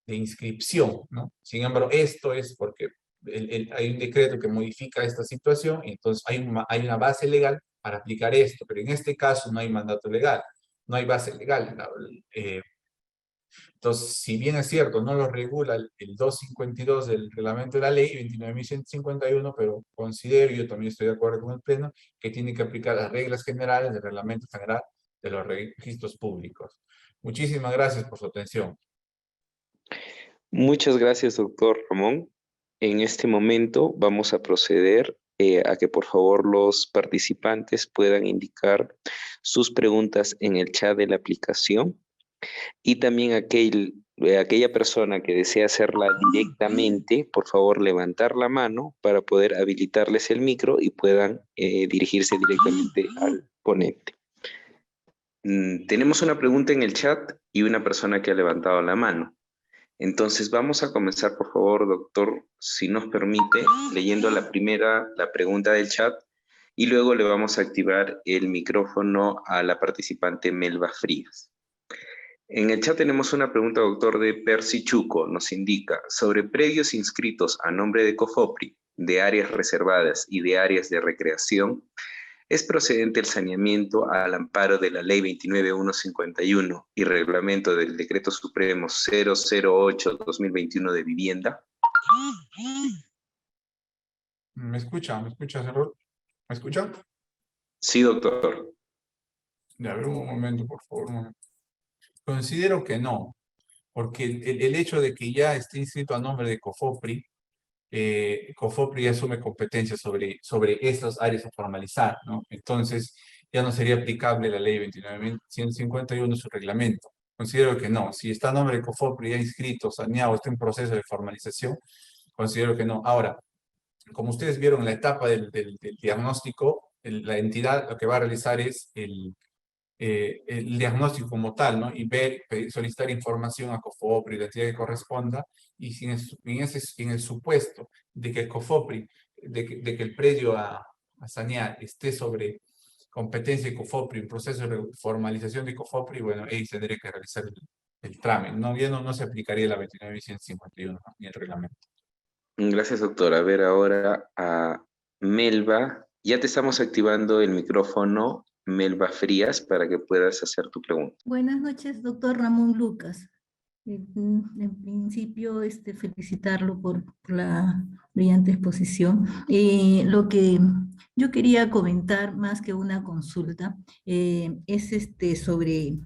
Speaker 2: de inscripción, ¿no? Sin embargo, esto es porque hay un decreto que modifica esta situación y entonces hay una base legal para aplicar esto, pero en este caso no hay mandato legal, no hay base legal. Entonces, si bien es cierto, no lo regula el 252 del reglamento de la ley, 29.151, pero considero, yo también estoy de acuerdo con el Pleno, que tiene que aplicar las reglas generales del reglamento general de los registros públicos. Muchísimas gracias por su atención.
Speaker 3: Muchas gracias, doctor Ramón. En este momento vamos a proceder a que por favor los participantes puedan indicar sus preguntas en el chat de la aplicación y también aquella persona que desea hacerla directamente, por favor levantar la mano para poder habilitarles el micro y puedan dirigirse directamente al ponente. Tenemos una pregunta en el chat y una persona que ha levantado la mano. Entonces vamos a comenzar, por favor, doctor, si nos permite, leyendo la pregunta del chat y luego le vamos a activar el micrófono a la participante Melba Frías. En el chat tenemos una pregunta, doctor, de Percy Chuco. Nos indica, sobre predios inscritos a nombre de COFOPRI, de áreas reservadas y de áreas de recreación, es procedente el saneamiento al amparo de la Ley 29151 y Reglamento del Decreto Supremo 008-2021 de Vivienda.
Speaker 2: ¿Me escucha, Cerrol? ¿Me escucha?
Speaker 3: Sí, doctor.
Speaker 2: Ya, a ver, un momento, por favor. Un momento. Considero que no, porque el hecho de que ya esté inscrito a nombre de COFOPRI, COFOPRI asume competencias sobre esas áreas a formalizar, ¿no? Entonces, ya no sería aplicable la ley 29.151, su reglamento. Considero que no. Si está a nombre de COFOPRI ya inscrito, saneado, está en proceso de formalización, considero que no. Ahora, como ustedes vieron en la etapa del diagnóstico, la entidad lo que va a realizar es el diagnóstico como tal, ¿no? Y solicitar información a COFOPRI, la entidad que corresponda, y si en el supuesto de que COFOPRI, de que el predio a sanear esté sobre competencia de COFOPRI, en proceso de formalización de COFOPRI, bueno, ahí tendría que realizar el trámite. No, ya no se aplicaría la 29.151, ¿no? Ni el reglamento.
Speaker 3: Gracias, doctor. A ver ahora a Melba. Ya te estamos activando el micrófono, Melba Frías, para que puedas hacer tu pregunta.
Speaker 4: Buenas noches, doctor Ramón Lucas. En principio, felicitarlo por la brillante exposición. Lo que yo quería comentar, más que una consulta, es sobre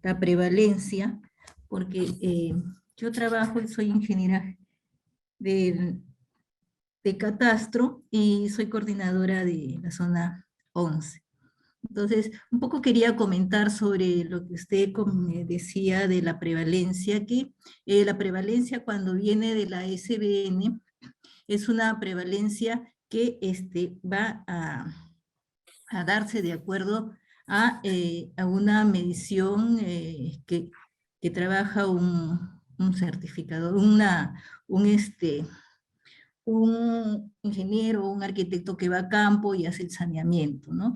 Speaker 4: la prevalencia, porque yo trabajo y soy ingeniera de catastro y soy coordinadora de la zona 11. Entonces, un poco quería comentar sobre lo que usted decía de la prevalencia, que la prevalencia cuando viene de la SBN es una prevalencia que va a darse de acuerdo a una medición que trabaja un certificador, un ingeniero o un arquitecto que va a campo y hace el saneamiento, ¿no?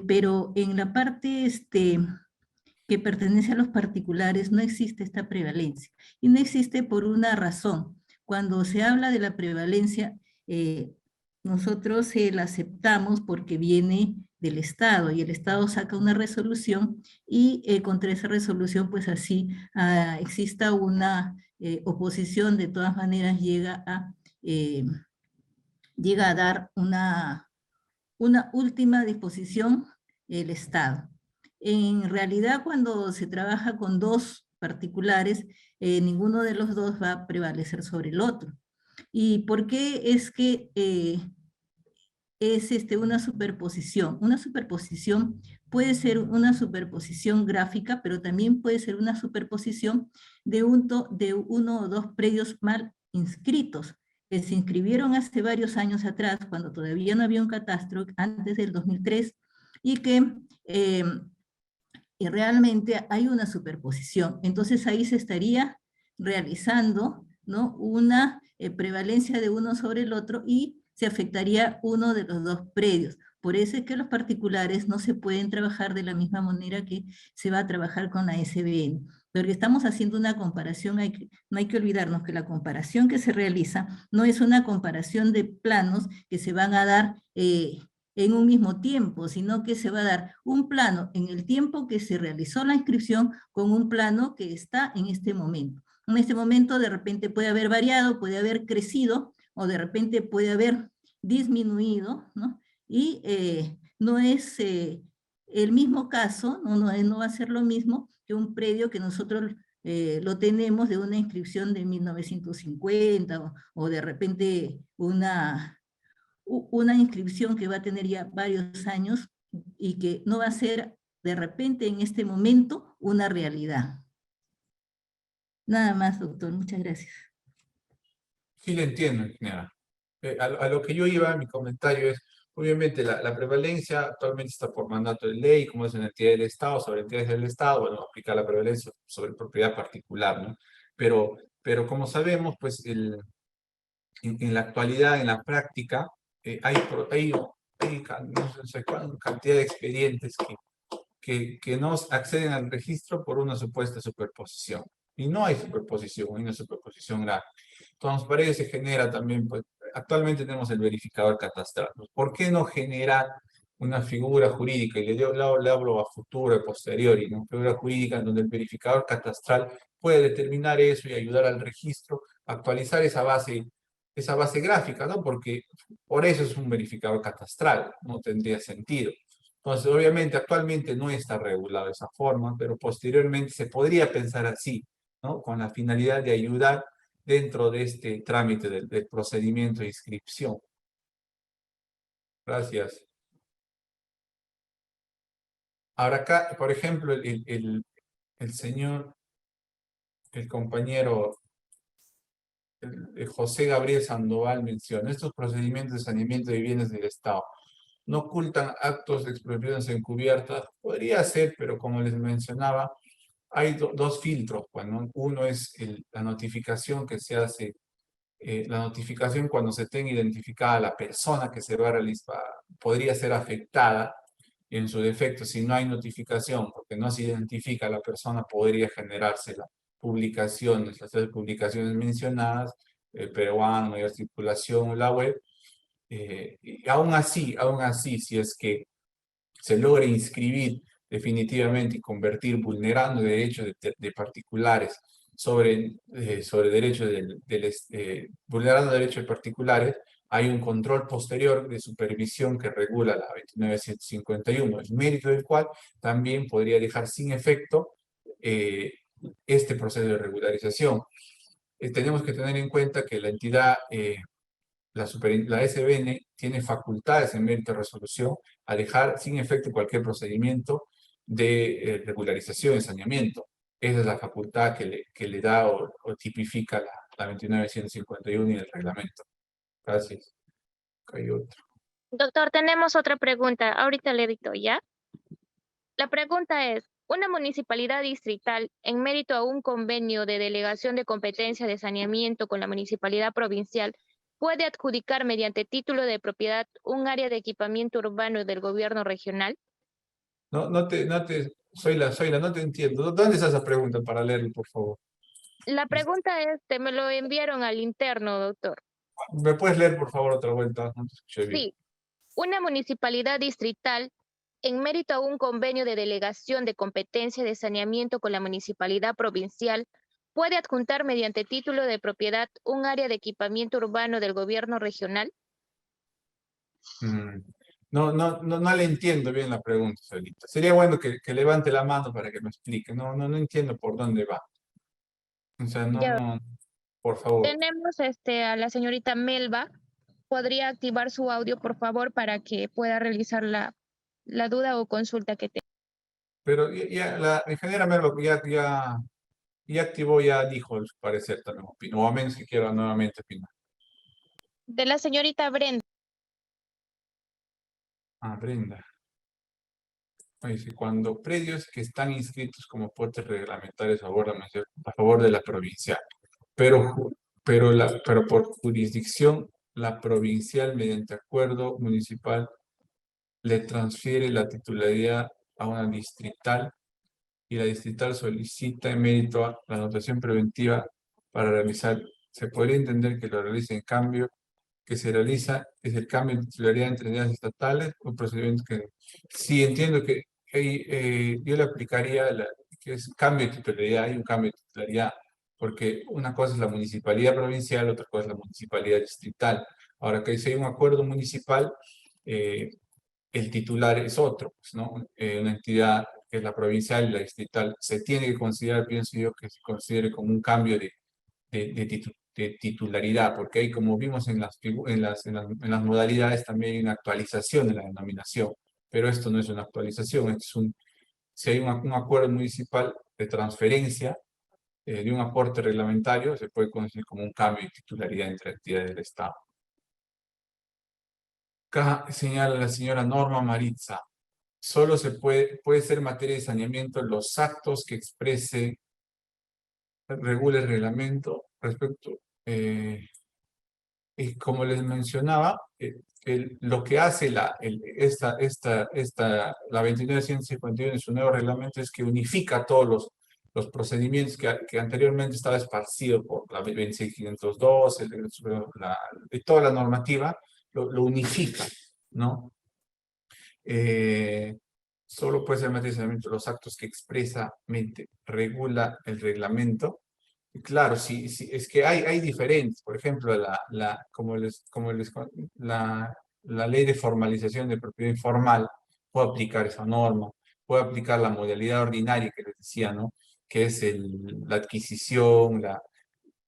Speaker 4: Pero en la parte que pertenece a los particulares no existe esta prevalencia. Y no existe por una razón. Cuando se habla de la prevalencia, nosotros la aceptamos porque viene del Estado, y el Estado saca una resolución, y contra esa resolución, pues así exista una oposición, de todas maneras llega a dar una última disposición el Estado. En realidad, cuando se trabaja con dos particulares, ninguno de los dos va a prevalecer sobre el otro. ¿Y por qué es que es una superposición? Una superposición puede ser una superposición gráfica, pero también puede ser una superposición de uno o dos predios mal inscritos, que se inscribieron hace varios años atrás, cuando todavía no había un catastro, antes del 2003, y que y realmente hay una superposición. Entonces ahí se estaría realizando, ¿no?, una prevalencia de uno sobre el otro, y se afectaría uno de los dos predios. Por eso es que los particulares no se pueden trabajar de la misma manera que se va a trabajar con la SBN. Porque estamos haciendo una comparación, no hay que olvidarnos que la comparación que se realiza no es una comparación de planos que se van a dar en un mismo tiempo, sino que se va a dar un plano en el tiempo que se realizó la inscripción con un plano que está en este momento. En este momento de repente puede haber variado, puede haber crecido, o de repente puede haber disminuido, ¿no? Y no es el mismo caso, no va a ser lo mismo que un predio que nosotros lo tenemos de una inscripción de 1950, o de repente una inscripción que va a tener ya varios años, y que no va a ser de repente en este momento una realidad. Nada más, doctor. Muchas gracias.
Speaker 2: Sí, le entiendo, ingeniera. A lo que yo iba en mi comentario es, obviamente, la prevalencia actualmente está por mandato de ley, como es una entidad del Estado, sobre entidades del Estado, bueno, aplicar la prevalencia sobre propiedad particular, ¿no? Pero como sabemos, pues, en la actualidad, en la práctica, hay no sé cuánta cantidad de expedientes que no acceden al registro por una supuesta superposición. Y no hay superposición, hay una superposición grave. Entonces, para ello se genera también, pues, actualmente tenemos el verificador catastral. ¿Por qué no generar una figura jurídica? Y le hablo a futuro y posteriori, una figura jurídica en donde el verificador catastral puede determinar eso y ayudar al registro a actualizar esa base gráfica, ¿no? Porque por eso es un verificador catastral, no tendría sentido. Entonces, obviamente, actualmente no está regulado de esa forma, pero posteriormente se podría pensar así, ¿no? Con la finalidad de ayudar dentro de este trámite del procedimiento de inscripción. Gracias. Ahora acá, por ejemplo, el señor, el compañero José Gabriel Sandoval menciona, estos procedimientos de saneamiento de bienes del Estado no ocultan actos de expropiación encubierta. Podría ser, pero como les mencionaba, hay dos filtros. Bueno, uno es la notificación que se hace, la notificación cuando se tenga identificada la persona que se va a realizar, podría ser afectada. En su defecto, si no hay notificación, porque no se identifica a la persona, podría generarse las tres publicaciones mencionadas, peruano, mayor circulación, la web. Y aún así, si es que se logra inscribir definitivamente y convertir vulnerando derechos de particulares sobre derechos vulnerando derechos de particulares, hay un control posterior de supervisión que regula la 29151, el mérito del cual también podría dejar sin efecto este proceso de regularización. Tenemos que tener en cuenta que la entidad, la SBN, tiene facultades en mérito de resolución a dejar sin efecto cualquier procedimiento de regularización y saneamiento. Esa es la facultad que le da o tipifica la 29151 y el reglamento. Gracias. Hay otro.
Speaker 5: Doctor, tenemos otra pregunta. Ahorita le dicto, ¿ya? La pregunta es, ¿una municipalidad distrital, en mérito a un convenio de delegación de competencia de saneamiento con la municipalidad provincial, puede adjudicar mediante título de propiedad un área de equipamiento urbano del gobierno regional?
Speaker 2: Zoila, no te entiendo. ¿Dónde está esa pregunta para leerlo, por favor?
Speaker 5: La pregunta es, me lo enviaron al interno, doctor.
Speaker 2: ¿Me puedes leer, por favor, otra vuelta? No te escuché bien.
Speaker 5: Sí, una municipalidad distrital, en mérito a un convenio de delegación de competencia de saneamiento con la municipalidad provincial, puede adjuntar mediante título de propiedad un área de equipamiento urbano del gobierno regional.
Speaker 2: No le entiendo bien la pregunta, Solita. Sería bueno que levante la mano para que me explique. No entiendo por dónde va. O sea, por favor.
Speaker 5: Tenemos a la señorita Melba. ¿Podría activar su audio, por favor, para que pueda realizar la duda o consulta que tenga?
Speaker 2: Pero ya la ingeniera Merlo ya activó, ya dijo su parecer también, opino, o a menos que quiera nuevamente opinar.
Speaker 5: De la señorita Brenda.
Speaker 2: Brenda. Dice, cuando predios que están inscritos como puertos reglamentarios a favor de la provincial, pero por jurisdicción, la provincial, mediante acuerdo municipal, le transfiere la titularidad a una distrital y la distrital solicita en mérito a la anotación preventiva para realizar. Se podría entender que lo realice en cambio, que se realiza es el cambio de titularidad entre entidades estatales o procedimientos que... Sí, entiendo que yo le aplicaría que es cambio de titularidad, hay un cambio de titularidad, porque una cosa es la municipalidad provincial, otra cosa es la municipalidad distrital. Ahora que si hay un acuerdo municipal, el titular es otro, pues, ¿no? Una entidad que es la provincial y la distrital se tiene que considerar, pienso yo, que se considere como un cambio de titularidad, porque ahí, como vimos en las modalidades, también hay una actualización de la denominación, pero esto no es una actualización, si hay un acuerdo municipal de transferencia de un aporte reglamentario, se puede considerar como un cambio de titularidad entre entidades del Estado. Acá señala la señora Norma Maritza, solo puede ser materia de saneamiento los actos que regule el reglamento respecto, y como les mencionaba, lo que hace la 29151 en su nuevo reglamento es que unifica todos los procedimientos que anteriormente estaba esparcido por la 26502, y toda la normativa, lo unifica, ¿no? Solo puede ser materia de saneamiento los actos que expresamente regula el reglamento. Y claro, sí, es que hay diferentes, por ejemplo, la ley de formalización de propiedad informal puede aplicar esa norma, puede aplicar la modalidad ordinaria que les decía, ¿no? Que es la adquisición,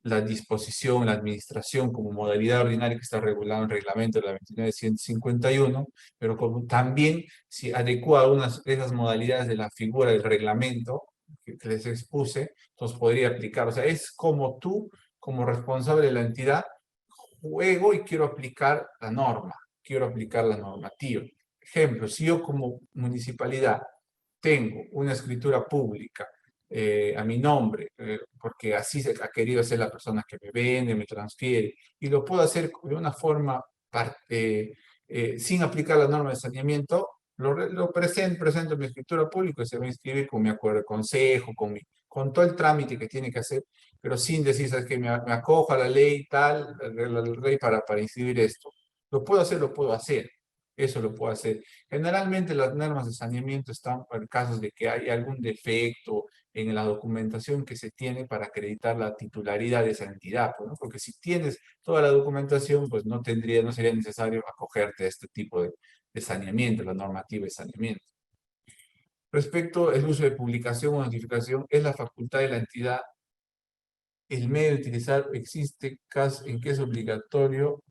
Speaker 2: la disposición, la administración como modalidad ordinaria que está regulada en el reglamento de la 29.151, pero como también si adecua algunas de esas modalidades de la figura del reglamento que les expuse, entonces podría aplicar. O sea, es como tú, como responsable de la entidad, juego y quiero aplicar la norma, quiero aplicar la normativa. Ejemplo, si yo como municipalidad tengo una escritura pública a mi nombre, porque así ha querido ser la persona que me vende, me transfiere, y lo puedo hacer de una forma sin aplicar la norma de saneamiento, lo presento mi escritura pública y se va a inscribir con mi acuerdo de consejo, con todo el trámite que tiene que hacer, pero sin decir, ¿sabes qué? Me acojo a la ley tal, la ley para inscribir esto. Lo puedo hacer. Eso lo puedo hacer. Generalmente las normas de saneamiento están en casos de que hay algún defecto en la documentación que se tiene para acreditar la titularidad de esa entidad, pues, ¿no? Porque si tienes toda la documentación, pues no sería necesario acogerte a este tipo de saneamiento, la normativa de saneamiento. Respecto al uso de publicación o notificación, es la facultad de la entidad. El medio de utilizar existe casos en que es obligatorio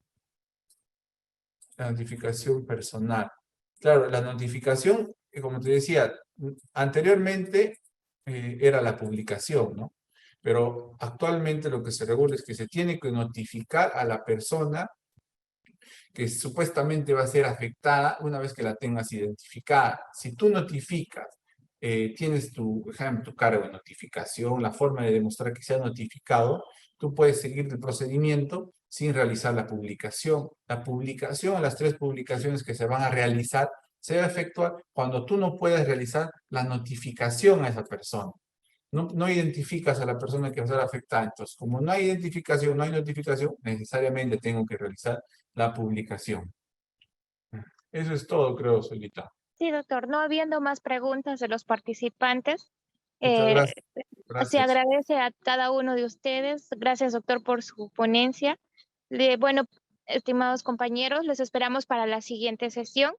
Speaker 2: la notificación personal. Claro, la notificación, como te decía, anteriormente era la publicación, ¿no? Pero actualmente lo que se regula es que se tiene que notificar a la persona que supuestamente va a ser afectada una vez que la tengas identificada. Si tú notificas, tienes tu cargo de notificación, la forma de demostrar que se ha notificado, tú puedes seguir el procedimiento sin realizar la publicación. La publicación, las 3 publicaciones que se van a realizar, se va a efectuar cuando tú no puedas realizar la notificación a esa persona. No identificas a la persona que va a ser afectada. Entonces, como no hay identificación, no hay notificación, necesariamente tengo que realizar la publicación. Eso es todo, creo, Solita.
Speaker 5: Sí, doctor. No habiendo más preguntas de los participantes,
Speaker 2: Muchas gracias.
Speaker 5: se
Speaker 2: Gracias.
Speaker 5: agradece a cada uno de ustedes. Gracias, doctor, por su ponencia. Bueno, estimados compañeros, los esperamos para la siguiente sesión.